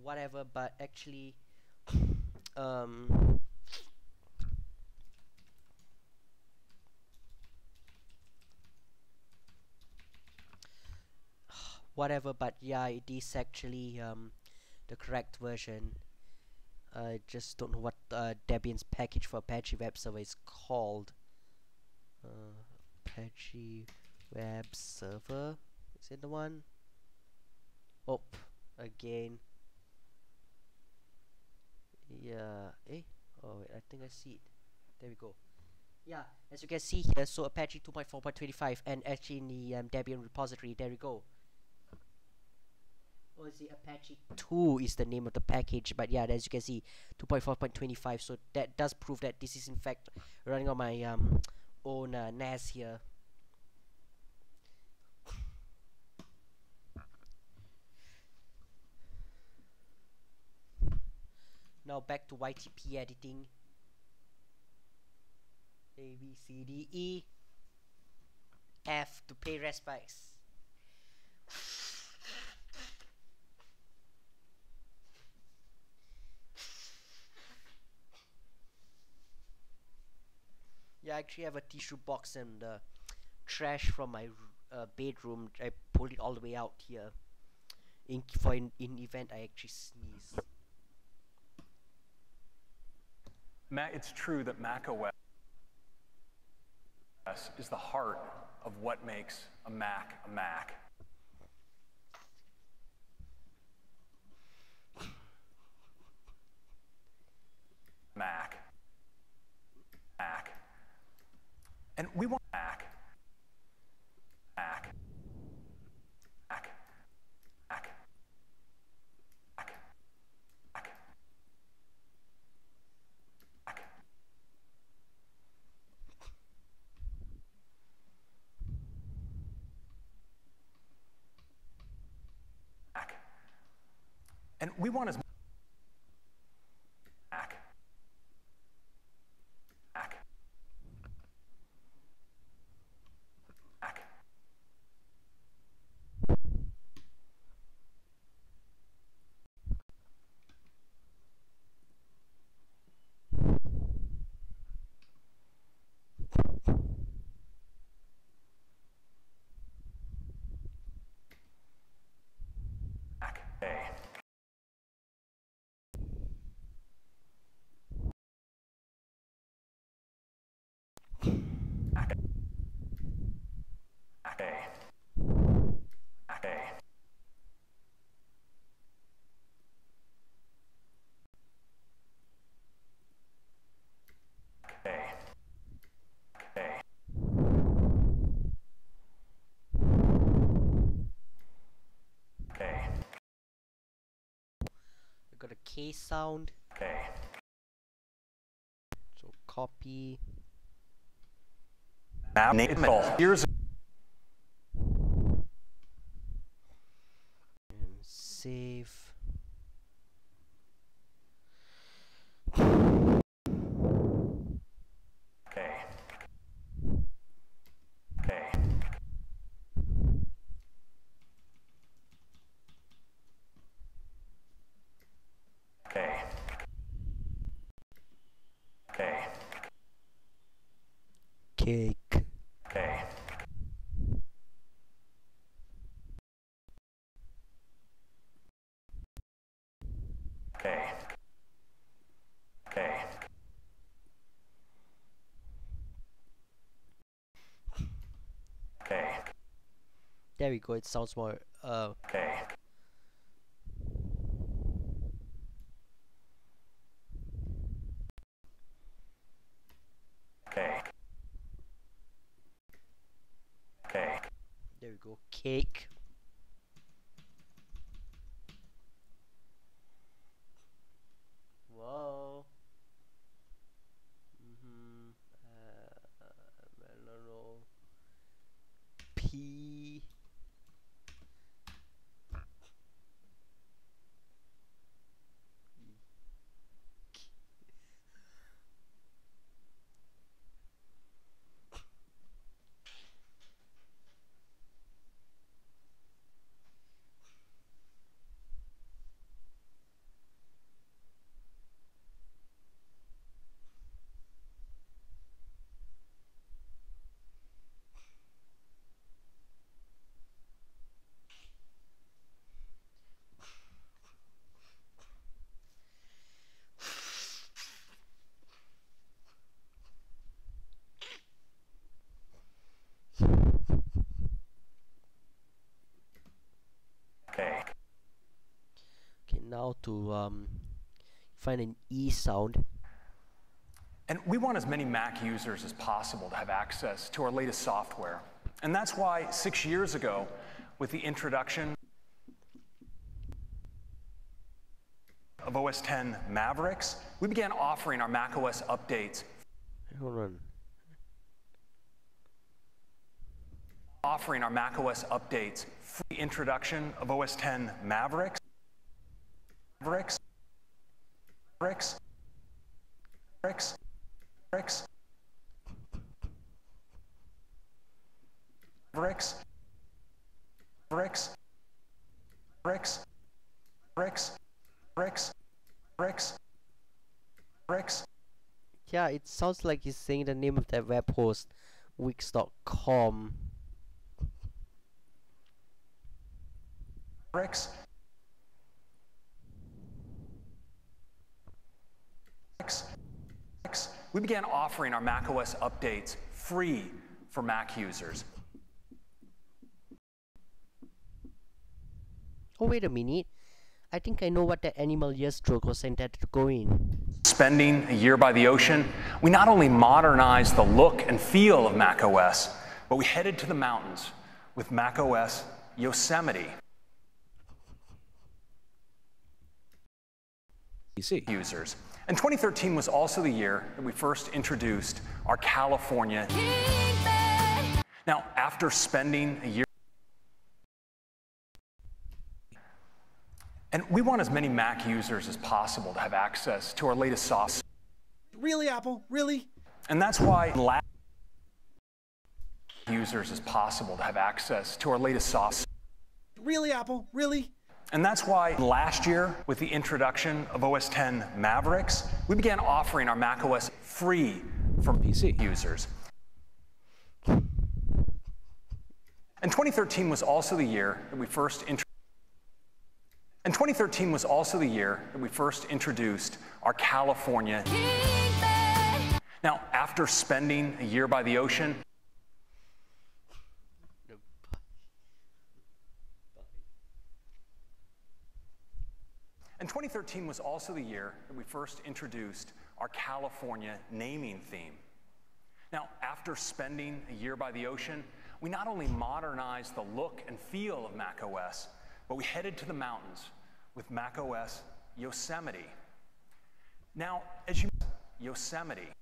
[SPEAKER 1] whatever, but actually whatever, but yeah, it is actually the correct version. I just don't know what Debian's package for Apache web server is called. Apache web server, is it the one? Oh, again. Yeah. Oh wait, I think I see it. There we go. Yeah, as you can see here, so Apache 2.4.25, and actually in the Debian repository, there we go. Oh, see, Apache 2 is the name of the package, but yeah, as you can see, 2.4.25, so that does prove that this is in fact running on my own NAS here. Now back to YTP editing. A, B, C, D, E, F to pay respects. Yeah, I actually have a tissue box and trash from my bedroom. I pulled it all the way out here in event I actually sneeze.
[SPEAKER 4] It's true that macOS is the heart of what makes a Mac a Mac. Mac. And we want Mac. And we want as Mac.
[SPEAKER 1] I got a K sound. So copy.
[SPEAKER 4] Now, here's
[SPEAKER 1] And save. Cake. There we go, it sounds more there we go, cake. Whoa. I don't know. P. Okay, now to find an E sound.
[SPEAKER 4] And we want as many Mac users as possible to have access to our latest software. And that's why 6 years ago, with the introduction of OS X Mavericks, we began offering our macOS updates.
[SPEAKER 1] Hold on.
[SPEAKER 4] Offering our macOS updates for the introduction of OS X Mavericks. Mavericks. Mavericks. Mavericks. Mavericks. Mavericks. Mavericks. Mavericks. Mavericks. Mavericks. Mavericks. Mavericks.
[SPEAKER 1] Yeah, it sounds like he's saying the name of that web host, wix.com.
[SPEAKER 4] Mavericks. We began offering our macOS updates free for Mac users.
[SPEAKER 1] Oh, wait a minute. I think I know what that animal ear stroke was intended to go in.
[SPEAKER 4] Spending a year by the ocean, we not only modernized the look and feel of macOS, but we headed to the mountains with macOS Yosemite. Users. And 2013 was also the year that we first introduced our California. Now, after spending a year, and we want as many Mac users as possible to have access to our latest software.
[SPEAKER 3] Really, Apple? Really?
[SPEAKER 4] And that's why users as possible to have access to our latest software.
[SPEAKER 3] Really, Apple? Really?
[SPEAKER 4] And that's why last year, with the introduction of OS X Mavericks, we began offering our macOS free for PC users. And 2013 was also the year that we first introduced our California. Now, after spending a year by the ocean, and 2013 was also the year that we first introduced our California naming theme. Now, after spending a year by the ocean, we not only modernized the look and feel of macOS, but we headed to the mountains with macOS Yosemite. Now, as you Yosemite.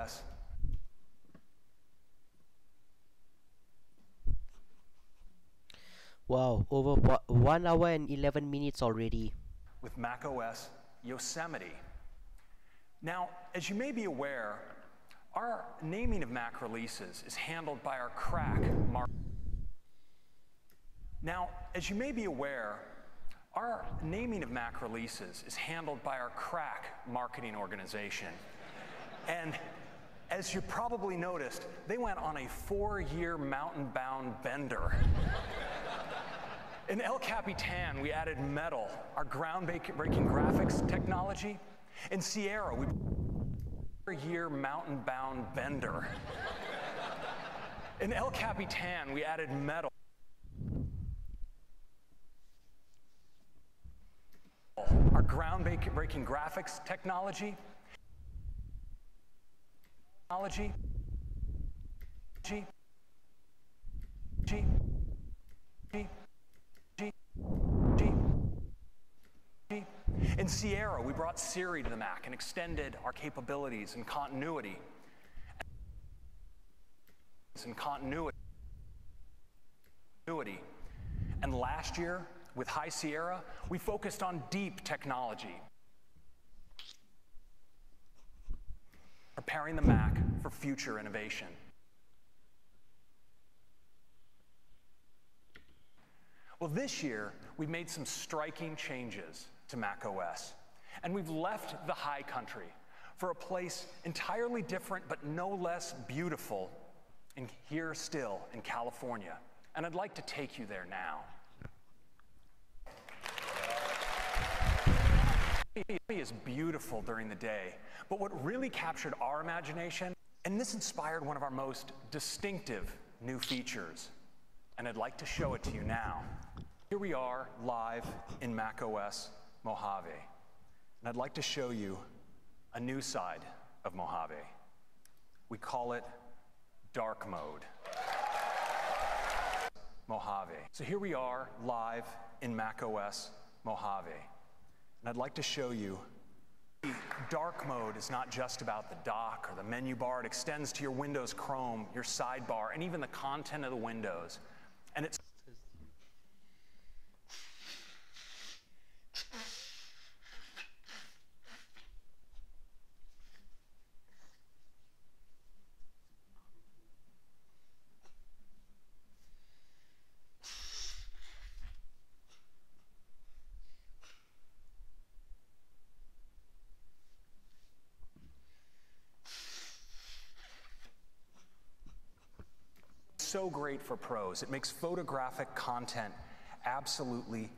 [SPEAKER 4] macOS.
[SPEAKER 1] Wow, over 1 hour and 11 minutes already.
[SPEAKER 4] With macOS Yosemite. Now, as you may be aware, our naming of Mac releases is handled by our crack mark. Now, as you may be aware, our naming of Mac releases is handled by our crack marketing organization. And as you probably noticed, they went on a 4-year mountain-bound bender. In El Capitan, we added metal, our groundbreaking graphics technology. In Sierra, we 4-year mountain-bound bender. In El Capitan, we added metal, our groundbreaking graphics technology. In Sierra, we brought Siri to the Mac and extended our capabilities and continuity. And last year, with High Sierra, we focused on deep technology, preparing the Mac for future innovation. Well, this year, we've made some striking changes to macOS, and we've left the high country for a place entirely different but no less beautiful here still in California. And I'd like to take you there now. It is beautiful during the day, but what really captured our imagination, and this inspired one of our most distinctive new features, and I'd like to show it to you now. Here we are live in macOS Mojave, and I'd like to show you a new side of Mojave. We call it dark mode. Mojave. So here we are live in macOS Mojave. And I'd like to show you dark mode is not just about the dock or the menu bar. It extends to your Windows Chrome, your sidebar, and even the content of the windows. And it's so great for pros. It makes photographic content absolutely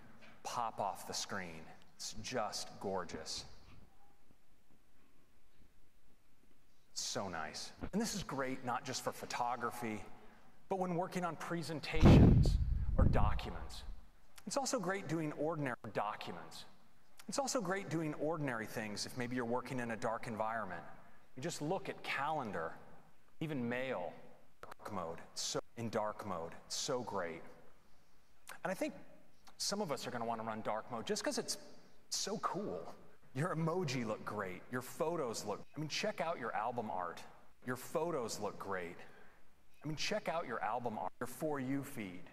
[SPEAKER 4] pop off the screen. It's just gorgeous. So nice. And this is great not just for photography, but when working on presentations or documents. It's also great doing ordinary documents. It's also great doing ordinary things if maybe you're working in a dark environment. You just look at calendar, even mail. Dark mode, so in dark mode, it's so great. And I think some of us are going to want to run dark mode just because it's so cool. Your emoji look great. Your photos look, check out your album art. Your photos look great. Check out your album art, your For You feed,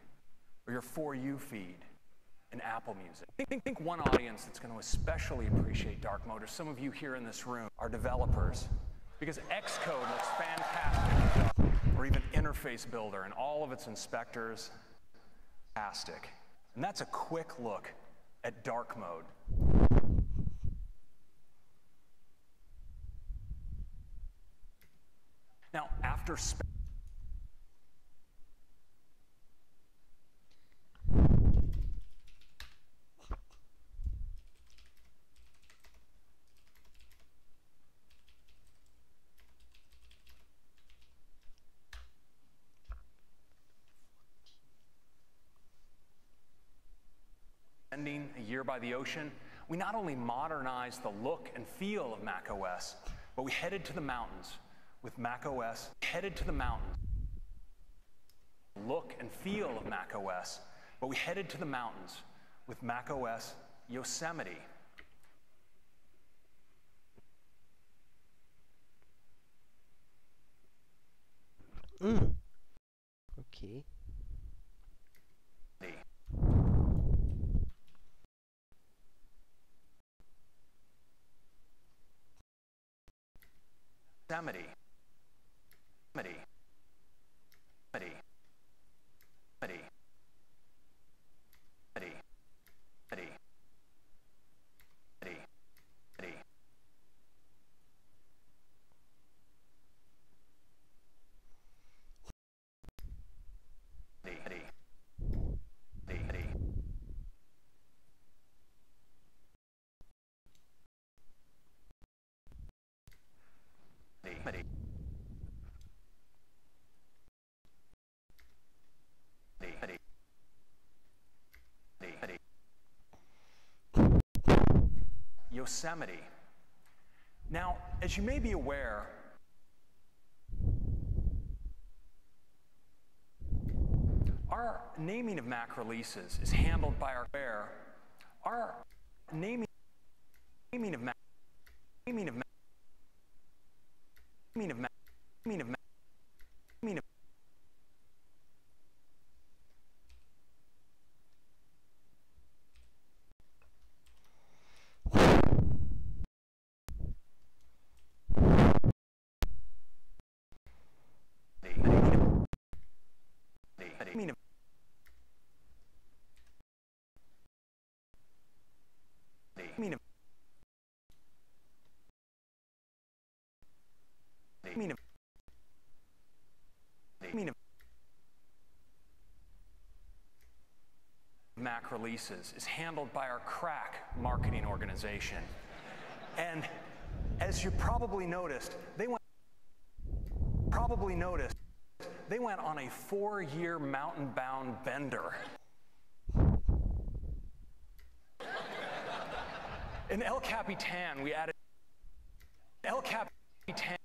[SPEAKER 4] or your For You feed in Apple Music. I think one audience that's going to especially appreciate dark mode are some of you here in this room, are developers, because Xcode looks fantastic. Or even Interface Builder and all of its inspectors, fantastic. And that's a quick look at dark mode. Now, after spending a year by the ocean, we not only modernized the look and feel of macOS, but we headed to the mountains with macOS. Headed to the mountains. Look and feel of macOS, but we headed to the mountains with macOS Yosemite.
[SPEAKER 1] Okay.
[SPEAKER 4] Yosemite. Yosemite. Now, as you may be aware, our naming of MAC releases is handled by our naming of MAC MAC releases is handled by our crack marketing organization. And as you probably noticed, they went on a 4-year mountain-bound bender. In El Capitan, we added El Capitan.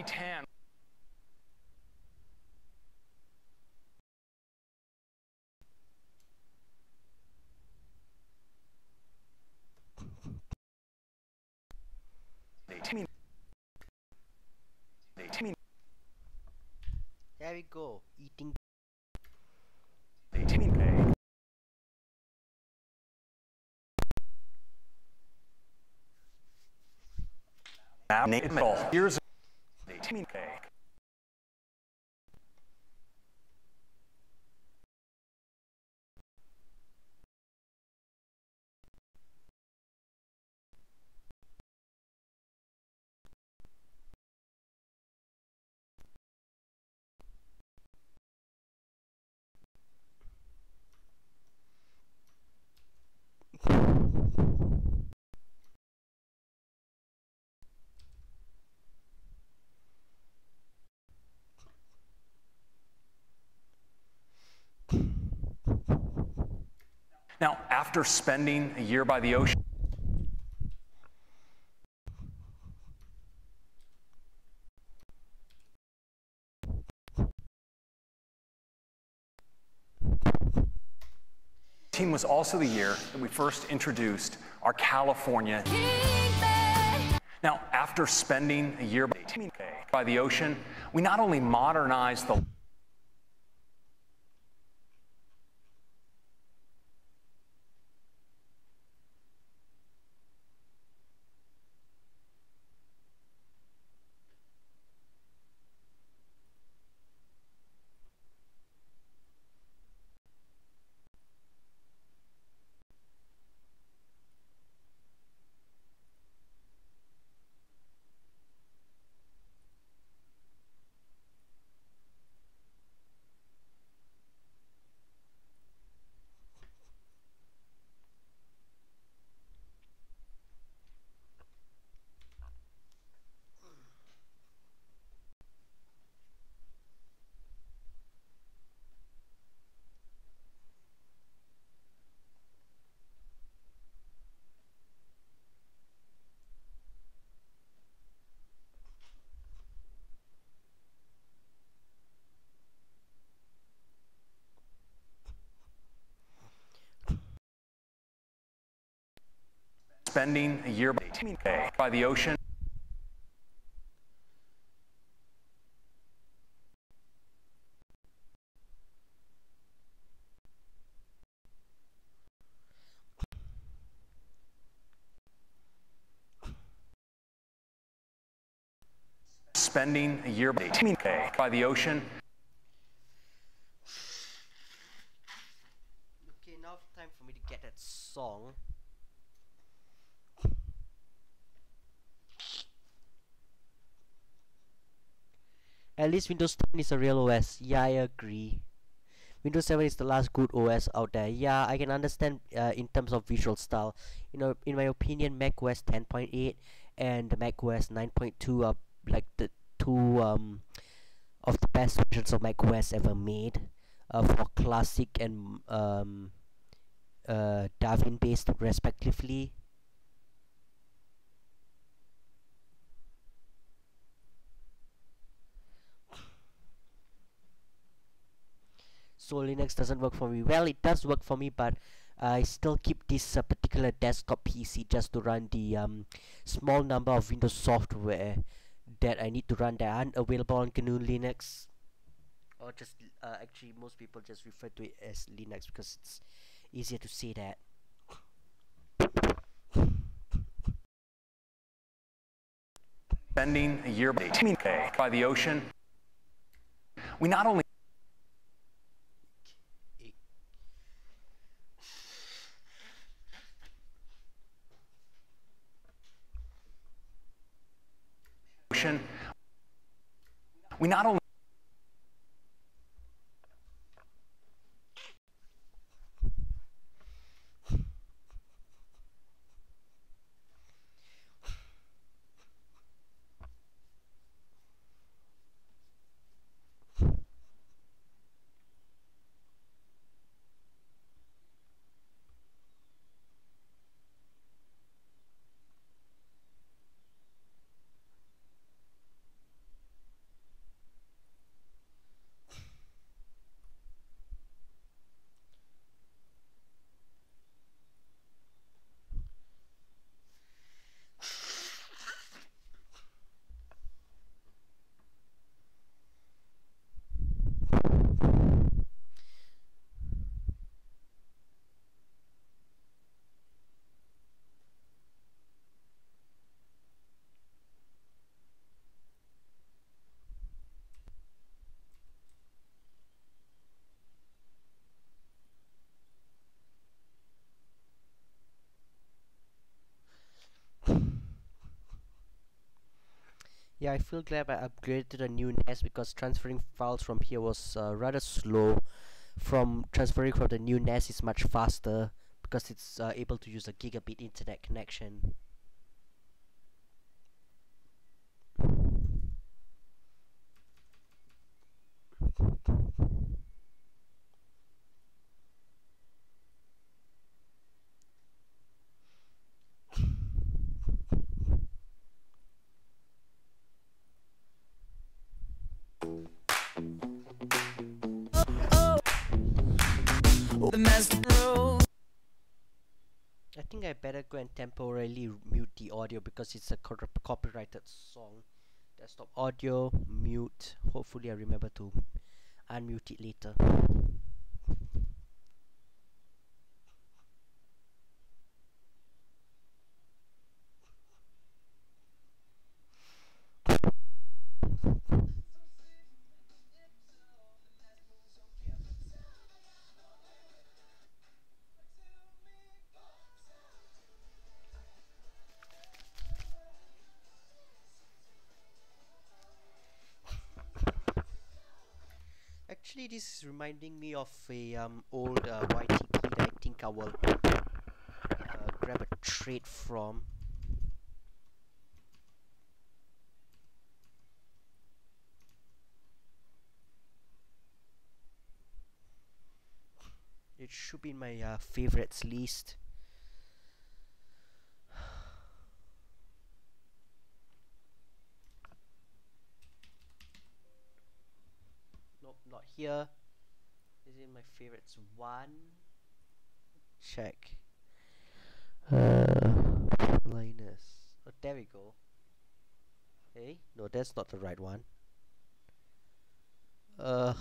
[SPEAKER 4] Tan.
[SPEAKER 1] There we go. Eating.
[SPEAKER 4] Here's Now, after spending a year by the ocean, was also the year that we first introduced our California. Now, after spending a year by the ocean, we not only modernized the spending a year by the ocean. Spending a year by the ocean.
[SPEAKER 1] Okay, now time for me to get that song. At least Windows 10 is a real OS. Yeah, I agree. Windows 7 is the last good OS out there. Yeah, I can understand in terms of visual style. You know, in my opinion, macOS 10.8 and macOS 9.2 are like the two of the best versions of macOS ever made. For classic and Darwin based respectively. So Linux doesn't work for me. Well, it does work for me, but I still keep this particular desktop PC just to run the small number of Windows software that I need to run that aren't available on GNU Linux, or just actually most people just refer to it as Linux because it's easier to say that.
[SPEAKER 4] Spending a year by the ocean. We not only we not only
[SPEAKER 1] Yeah, I feel glad I upgraded to the new NAS because transferring files from here was rather slow. From transferring from the new NAS is much faster because it's able to use a gigabit internet connection. I think I better go and temporarily mute the audio because it's a copyrighted song. Desktop audio, mute. Hopefully I remember to unmute it later. Actually, this is reminding me of a old YTP that I think I will grab a trade from. It should be in my favorites list. Nope, not here. Is it in my favorites? One. Check. Linus. Oh, there we go. Hey, no, that's not the right one. No,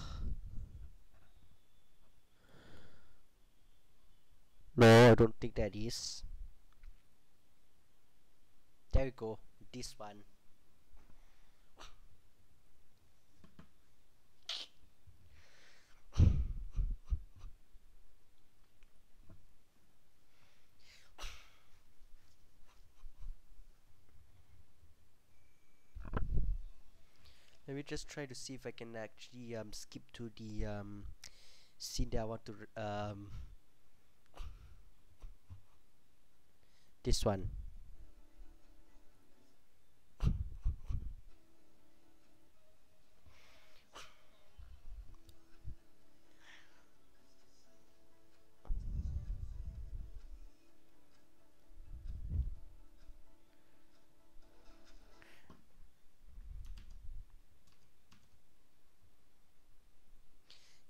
[SPEAKER 1] I don't think that is. There we go. This one. Let me just try to see if I can actually skip to the scene that I want to this one.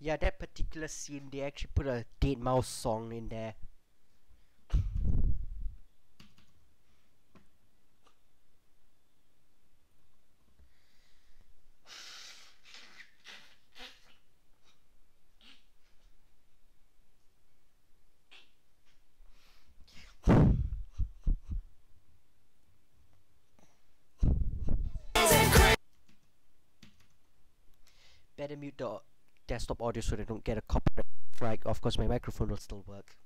[SPEAKER 1] Yeah, that particular scene, they actually put a Dead Mouse song in there. Better mute the desktop audio so they don't get a copyright strike. Of course, my microphone will still work.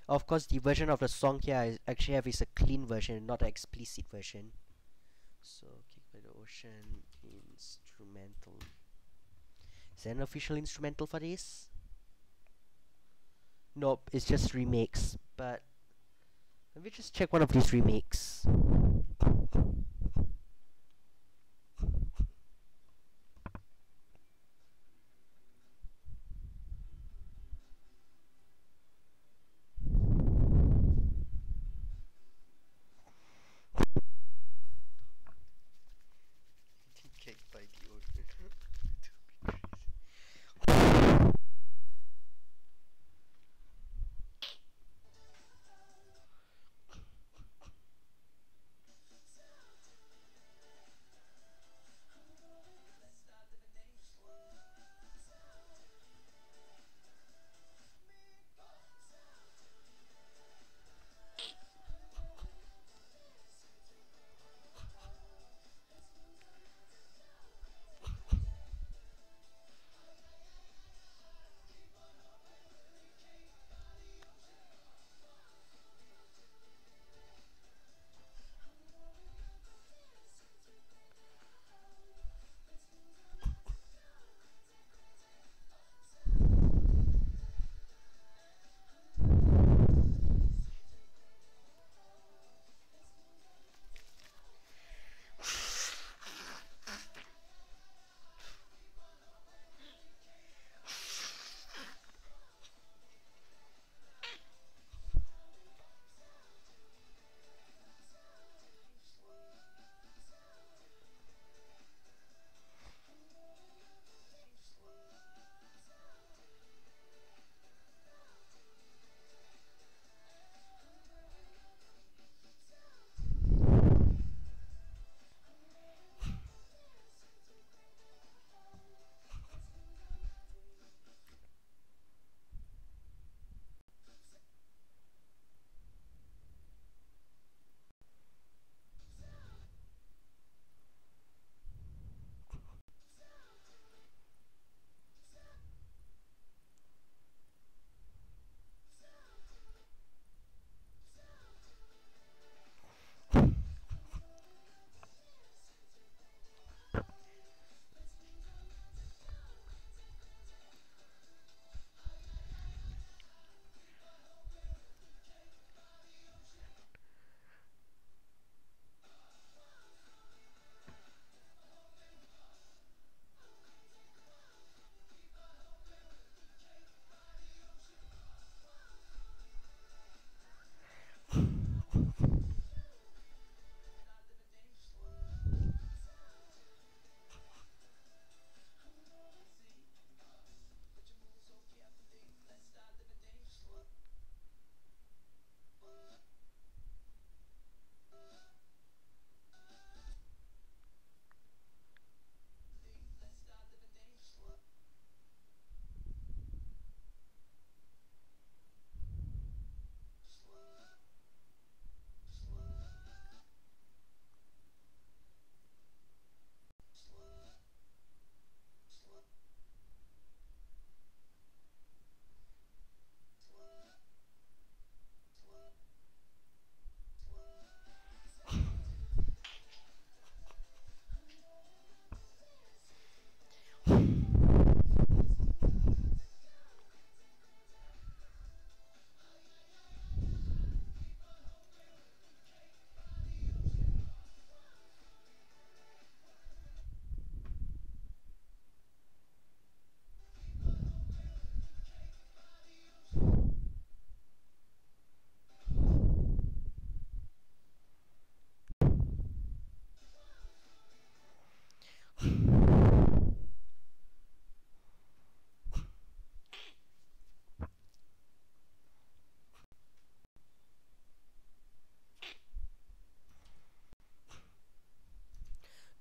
[SPEAKER 1] Of course, the version of the song here I actually have is a clean version, not an explicit version. So, Kick by the Ocean instrumental. Is there an official instrumental for this? Nope, it's just remakes. But let me just check one of these remakes. Kicked by the ocean.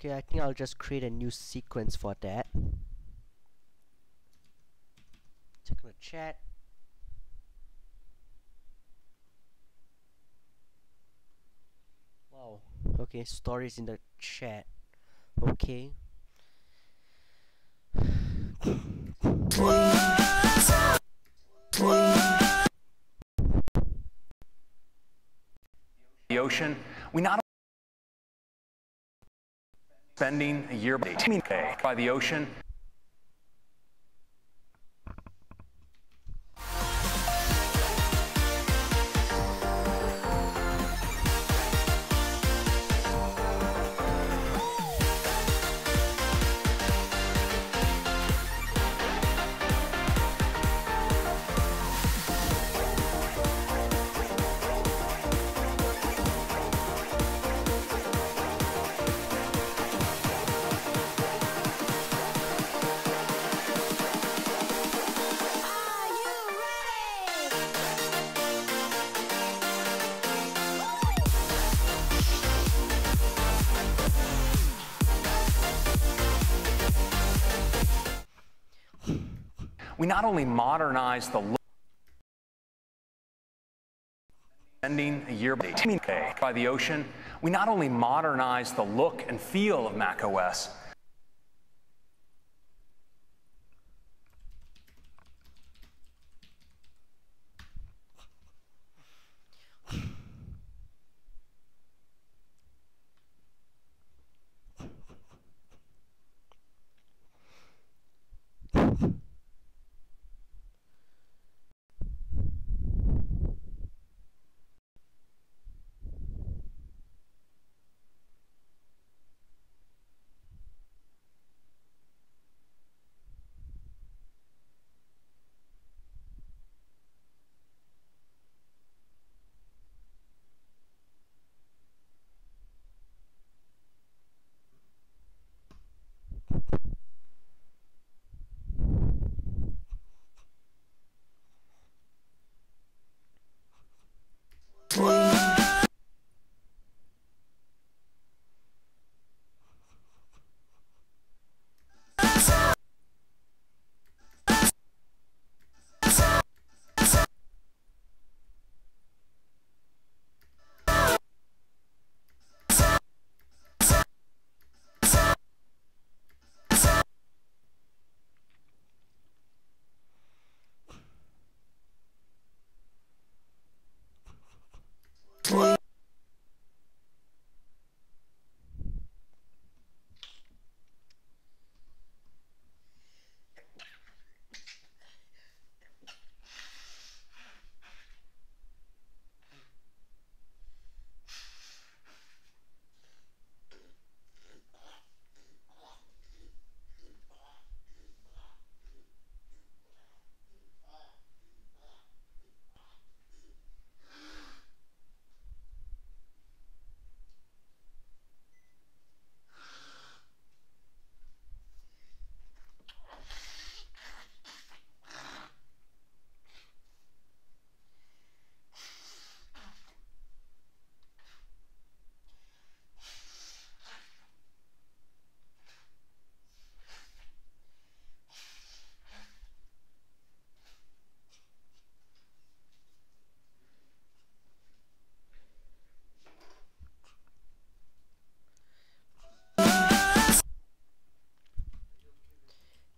[SPEAKER 1] Okay, I think I'll just create a new sequence for that. Check the chat. Wow. Okay, stories in the chat. Okay.
[SPEAKER 4] The ocean, we not spending a year by the ocean. We not only modernize the look, spending a year by the ocean, we not only modernize the look and feel of macOS,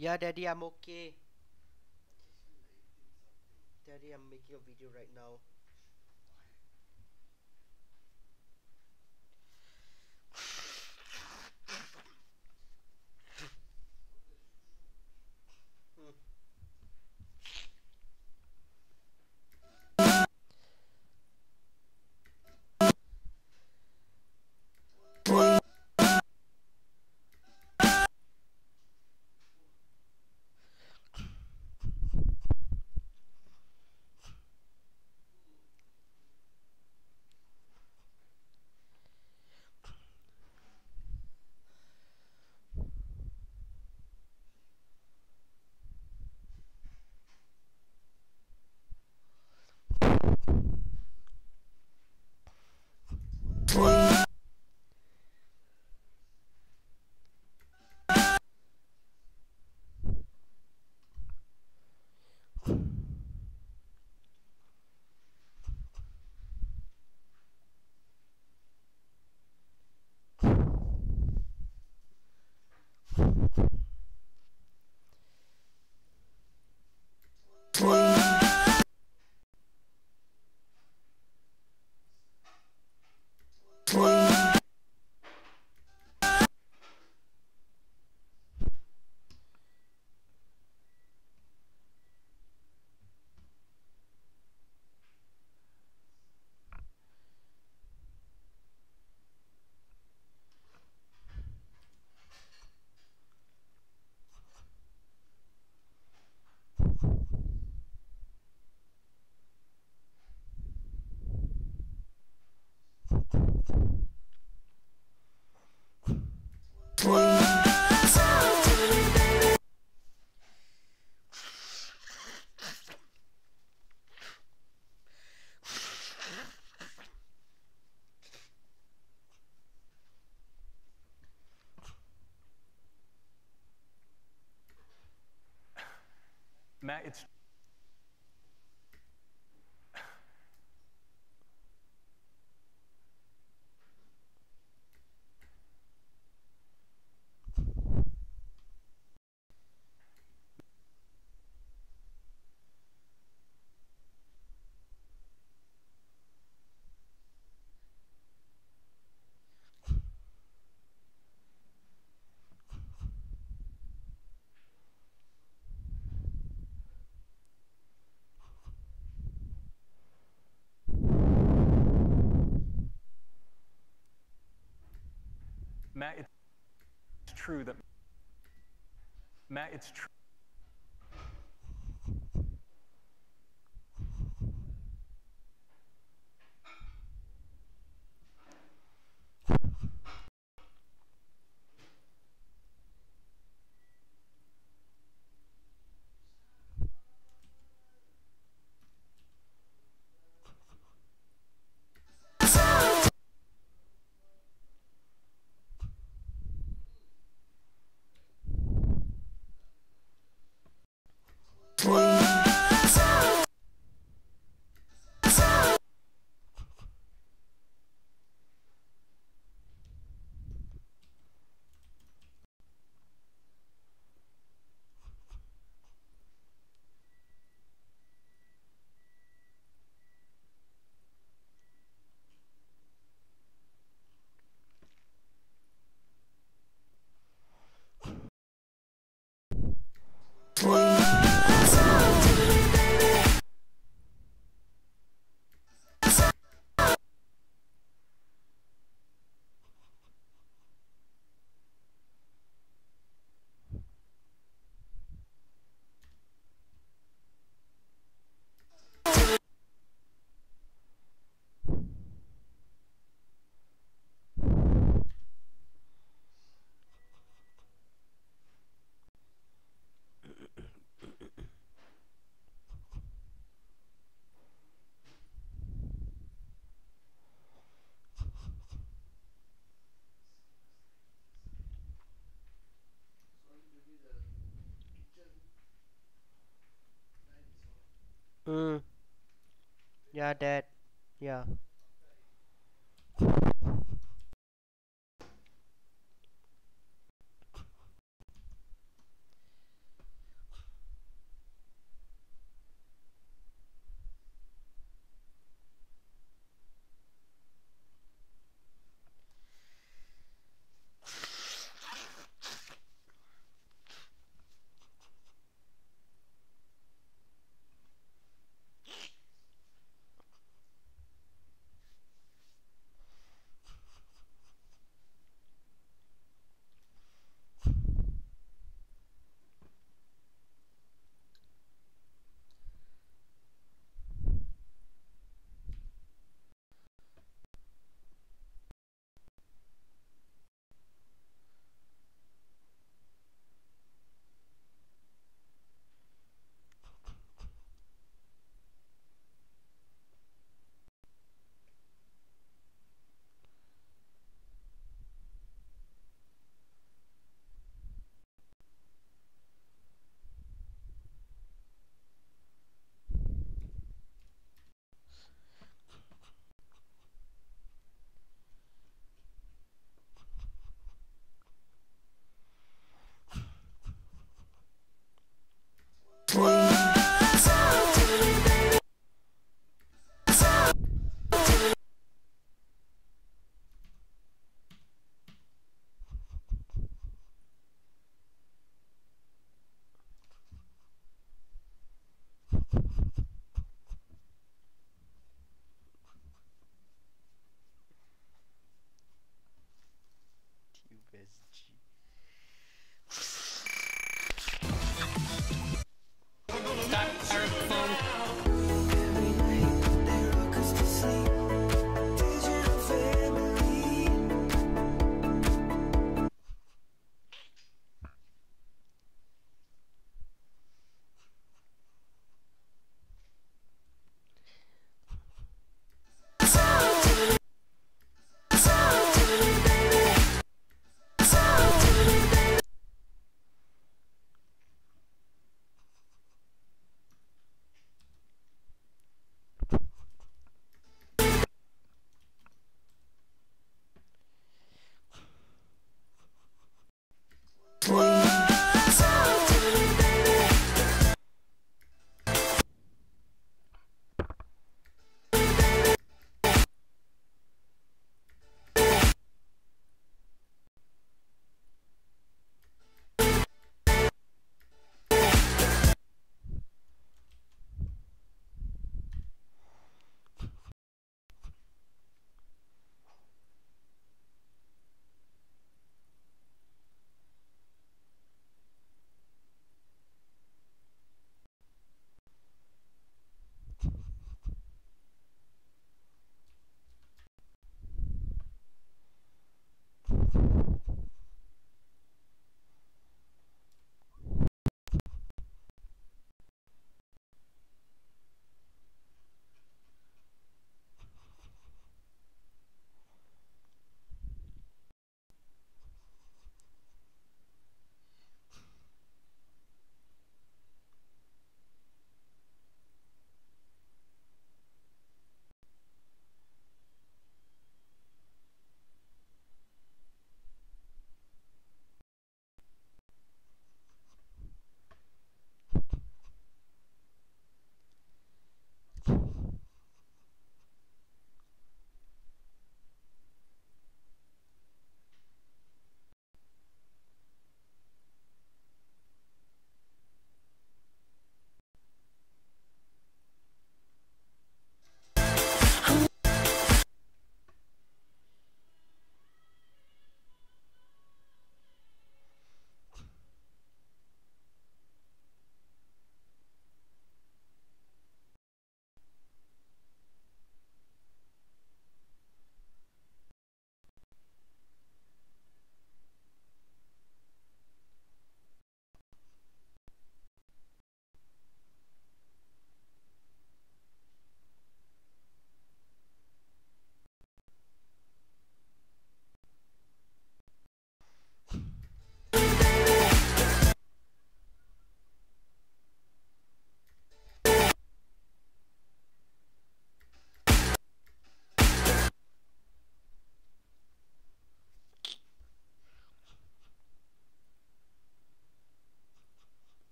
[SPEAKER 1] Yeah, Daddy, I'm okay. Daddy, I'm making a video right now.
[SPEAKER 4] Matt, it's Matt, it's true that Matt, it's true.
[SPEAKER 1] Yeah, Dad. Yeah.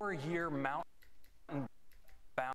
[SPEAKER 4] 4-year mountain bound.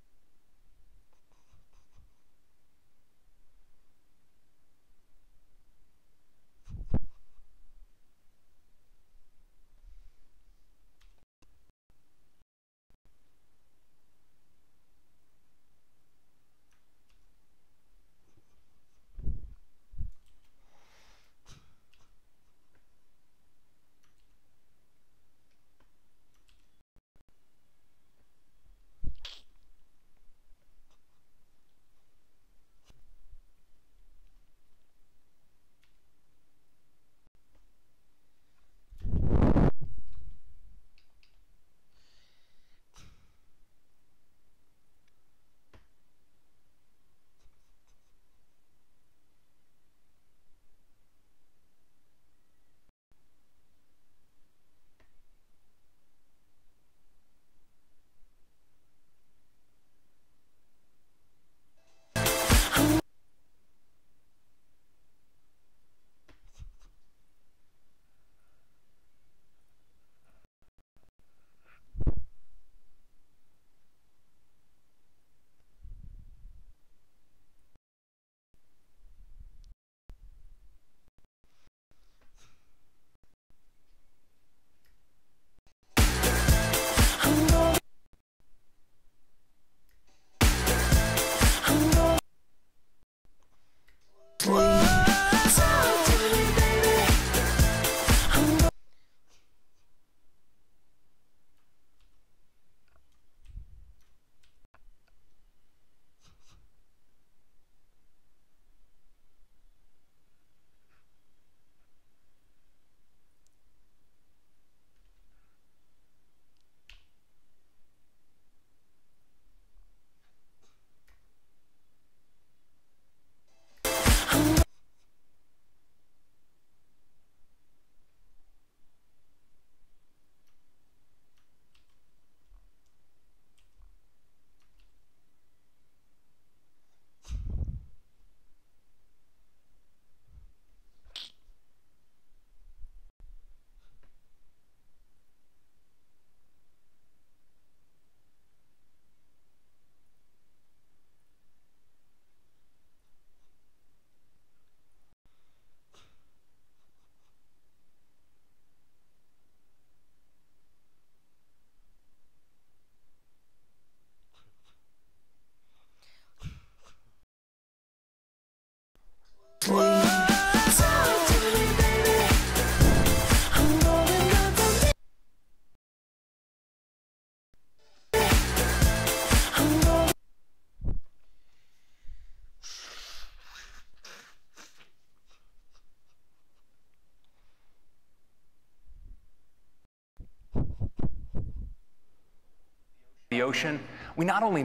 [SPEAKER 4] The ocean, we not only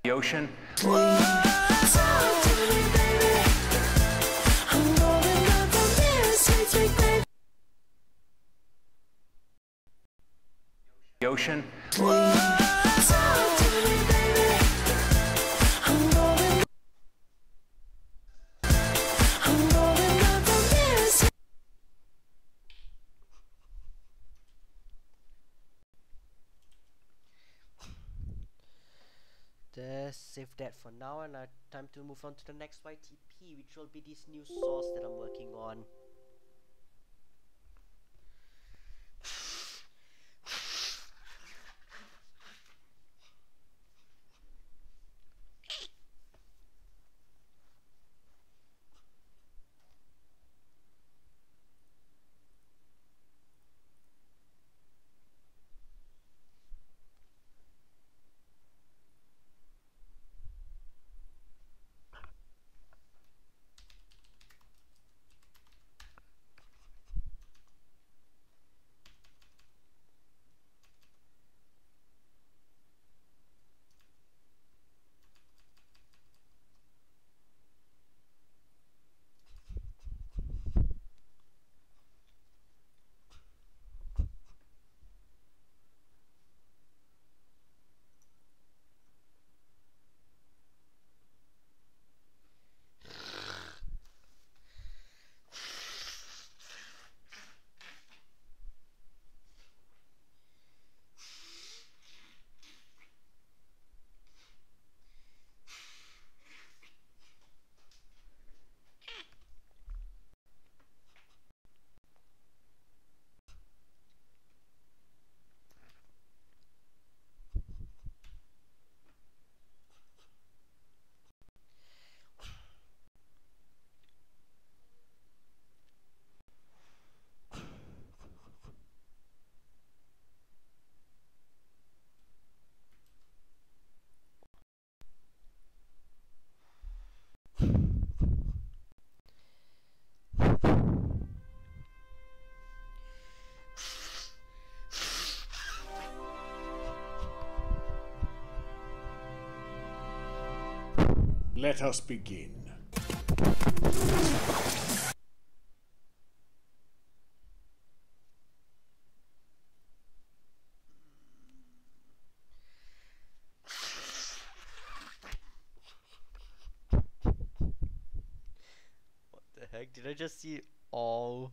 [SPEAKER 4] the ocean, the ocean,
[SPEAKER 1] Just save that for now, and time to move on to the next YTP, which will be this new source that I'm working on.
[SPEAKER 5] Let us begin.
[SPEAKER 1] What the heck? Did I just see all?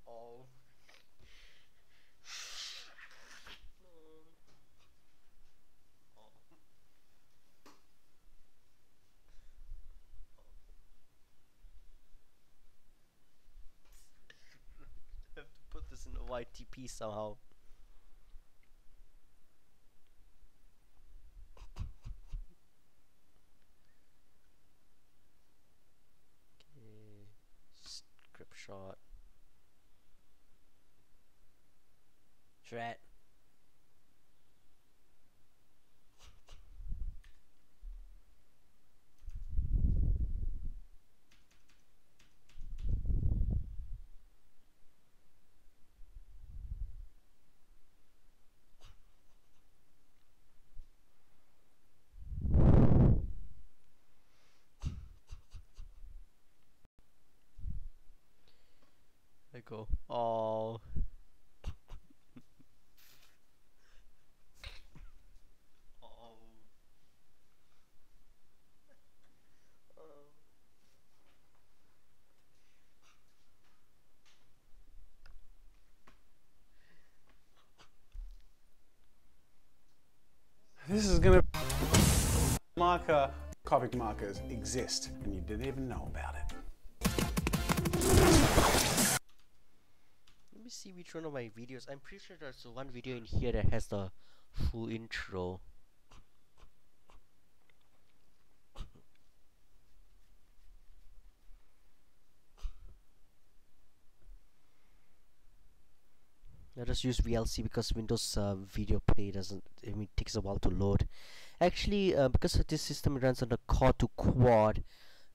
[SPEAKER 1] All. I have to put this in a YTP somehow. Okay, script shot. Thread. There you go. Oh. Oh.
[SPEAKER 5] This is gonna... Marker, comic markers exist, and you didn't even know about it.
[SPEAKER 1] Let me see which one of my videos. I'm pretty sure there's one video in here that has the full intro. I just use VLC because Windows Video Play doesn't. I mean, takes a while to load. Actually, because this system runs on the core to quad,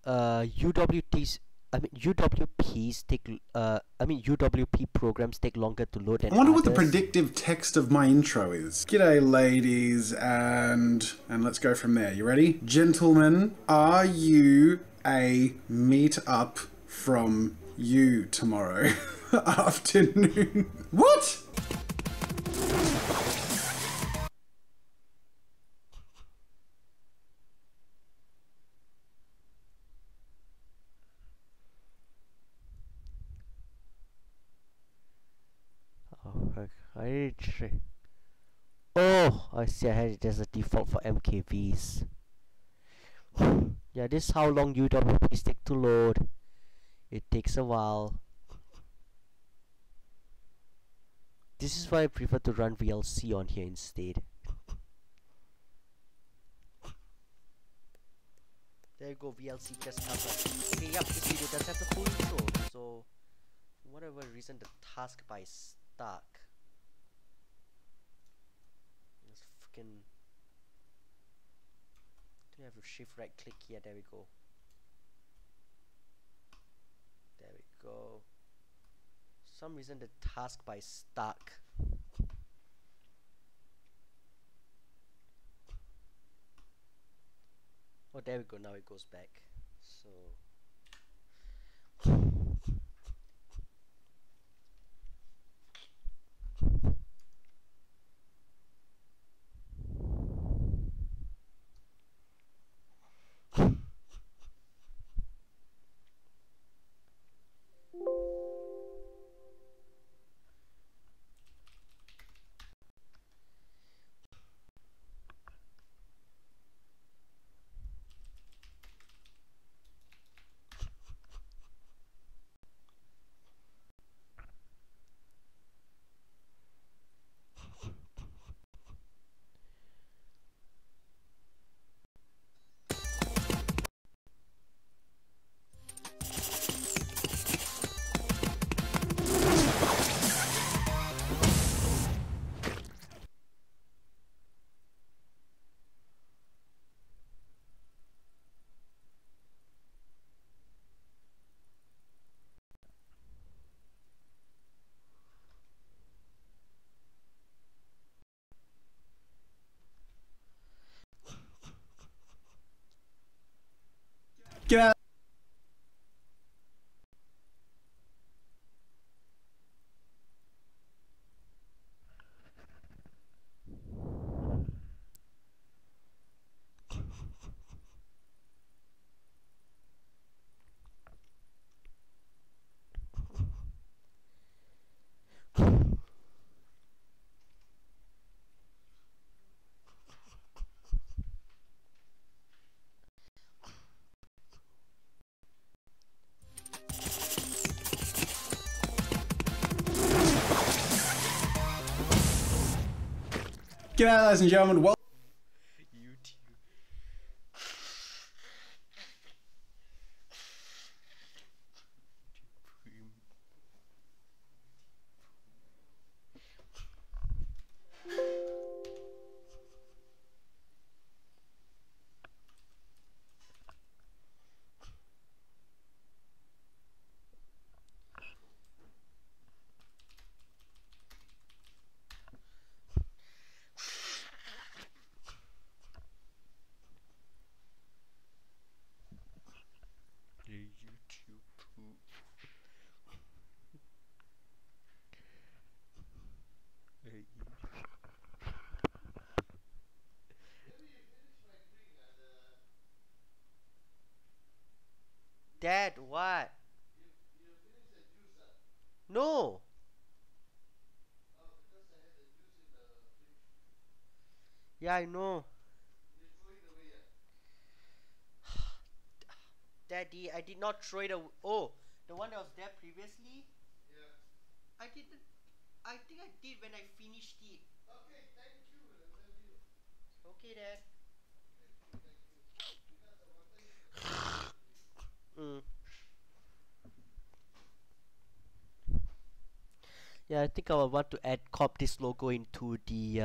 [SPEAKER 1] UWPs. I mean UWPs take. UWP programs take longer to load than
[SPEAKER 5] I wonder what the
[SPEAKER 1] others.
[SPEAKER 5] predictive text of my intro is. G'day ladies, and let's go from there. You ready? Gentlemen, are you a meet up from you tomorrow afternoon? What?
[SPEAKER 1] Oh, I did try. Oh, I see. I had it as a default for MKVs. Yeah, this is how long UWPs take to load. It takes a while. This is why I prefer to run VLC on here instead. There you go, VLC just helps us. Okay, yep, this video does have the full intro. So, for whatever reason, the task bar is stuck. Let's freaking. Do you have to shift right click here? There we go. There we go. For some reason the taskbar is stuck. Oh, there we go. Now it goes back. So
[SPEAKER 5] Get out. Get out, ladies and gentlemen. Well.
[SPEAKER 1] YouTube. YouTube poop. Dad, what? No. Yeah, I know. Daddy, I did not throw it away. Oh, the one that was there previously? Yeah. I didn't. I think I did when I finished it. Okay, thank you. I love you. Okay, Dad. Mm. Yeah, I think I will want to add cop this logo into the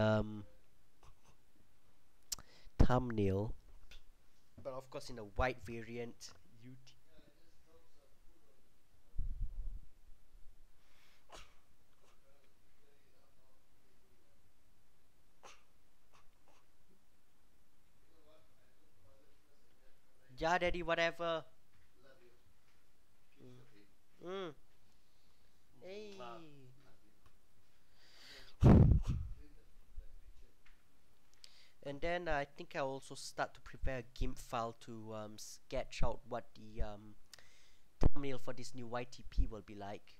[SPEAKER 1] thumbnail. But of course in a white variant. Yeah, Daddy, whatever. Mm. Hey. And then I think I'll also start to prepare a GIMP file to sketch out what the thumbnail for this new YTP will be like.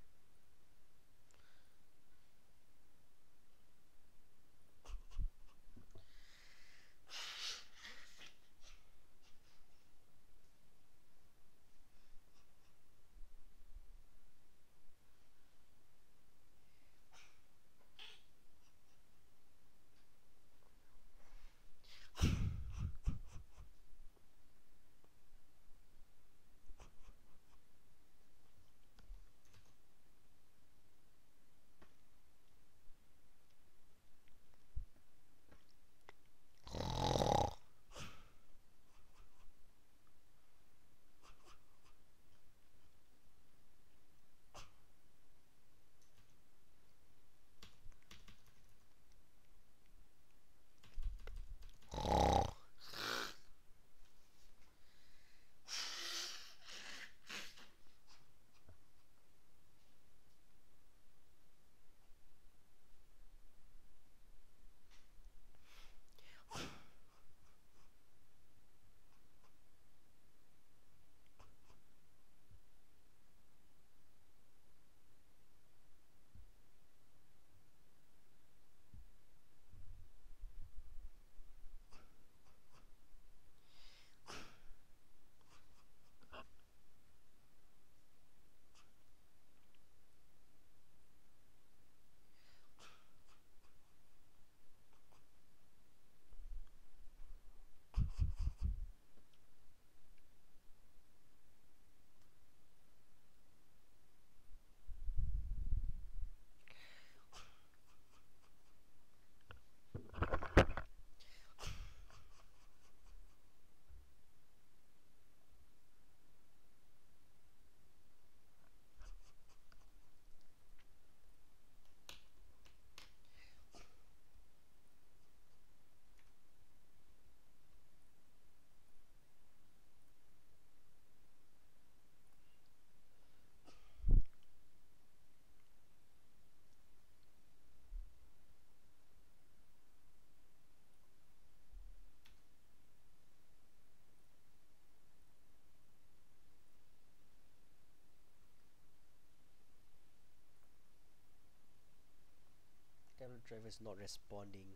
[SPEAKER 1] driver is not responding.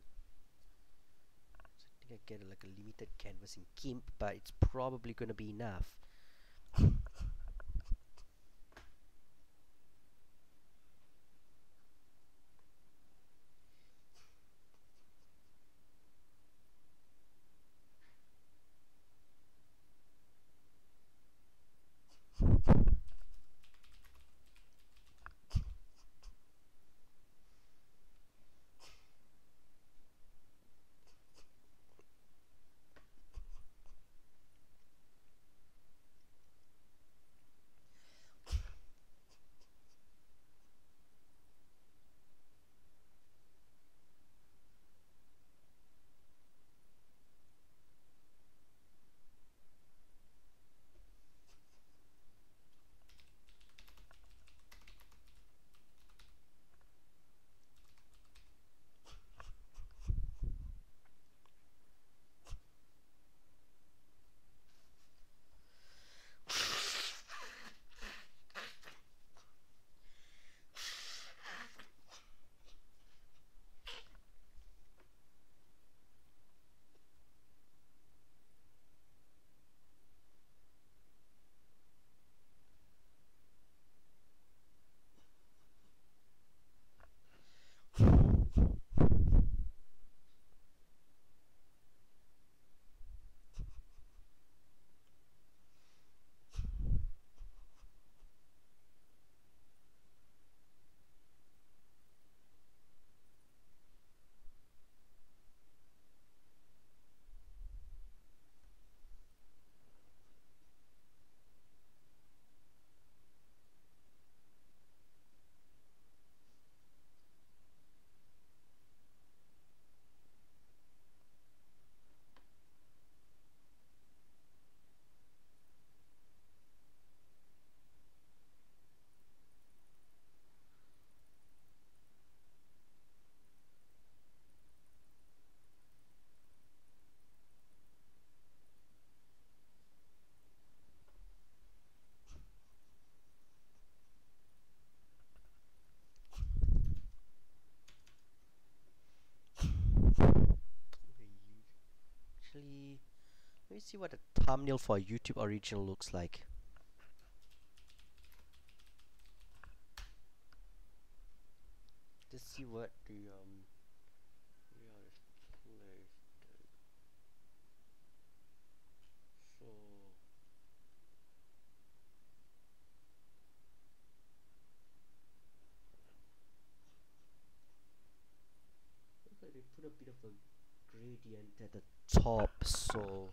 [SPEAKER 1] So I think I get like a limited canvas in GIMP, but it's probably gonna be enough. Actually, let me see what the thumbnail for YouTube original looks like. Let's see what the so looks like they put a bit of a gradient at the top, so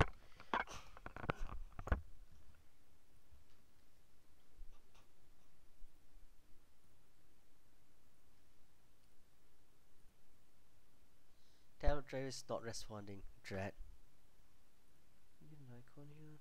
[SPEAKER 1] tablet driver is not responding. Dread. Get an icon here.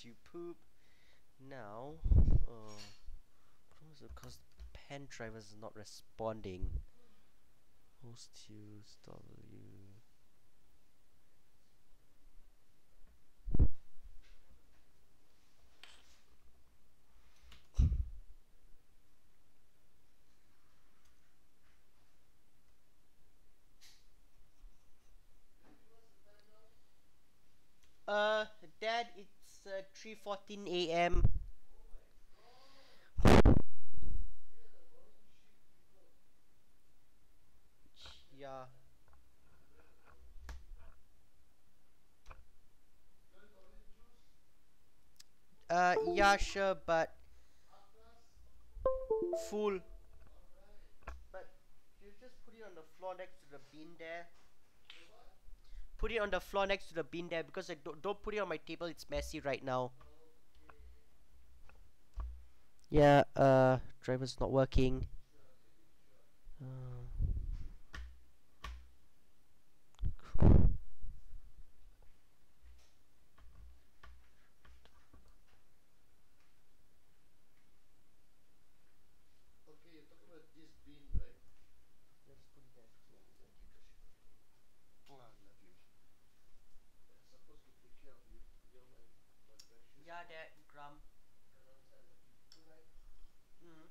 [SPEAKER 1] you poop. Now, because the pen driver is not responding. Host use W. Dad, it's 3:14 a.m. Yeah. Yeah, sure, but full. But you just put it on the floor next to the bin there. Put it on the floor next to the bin there because I don't put it on my table. It's messy right now. Yeah. Driver's not working. Okay, you're talking about this bin, right? Let's put it there. Oh, lovely. It's supposed to take care of you. You're my precious. Yeah, Dad, Grum. Good night. Mm-hmm.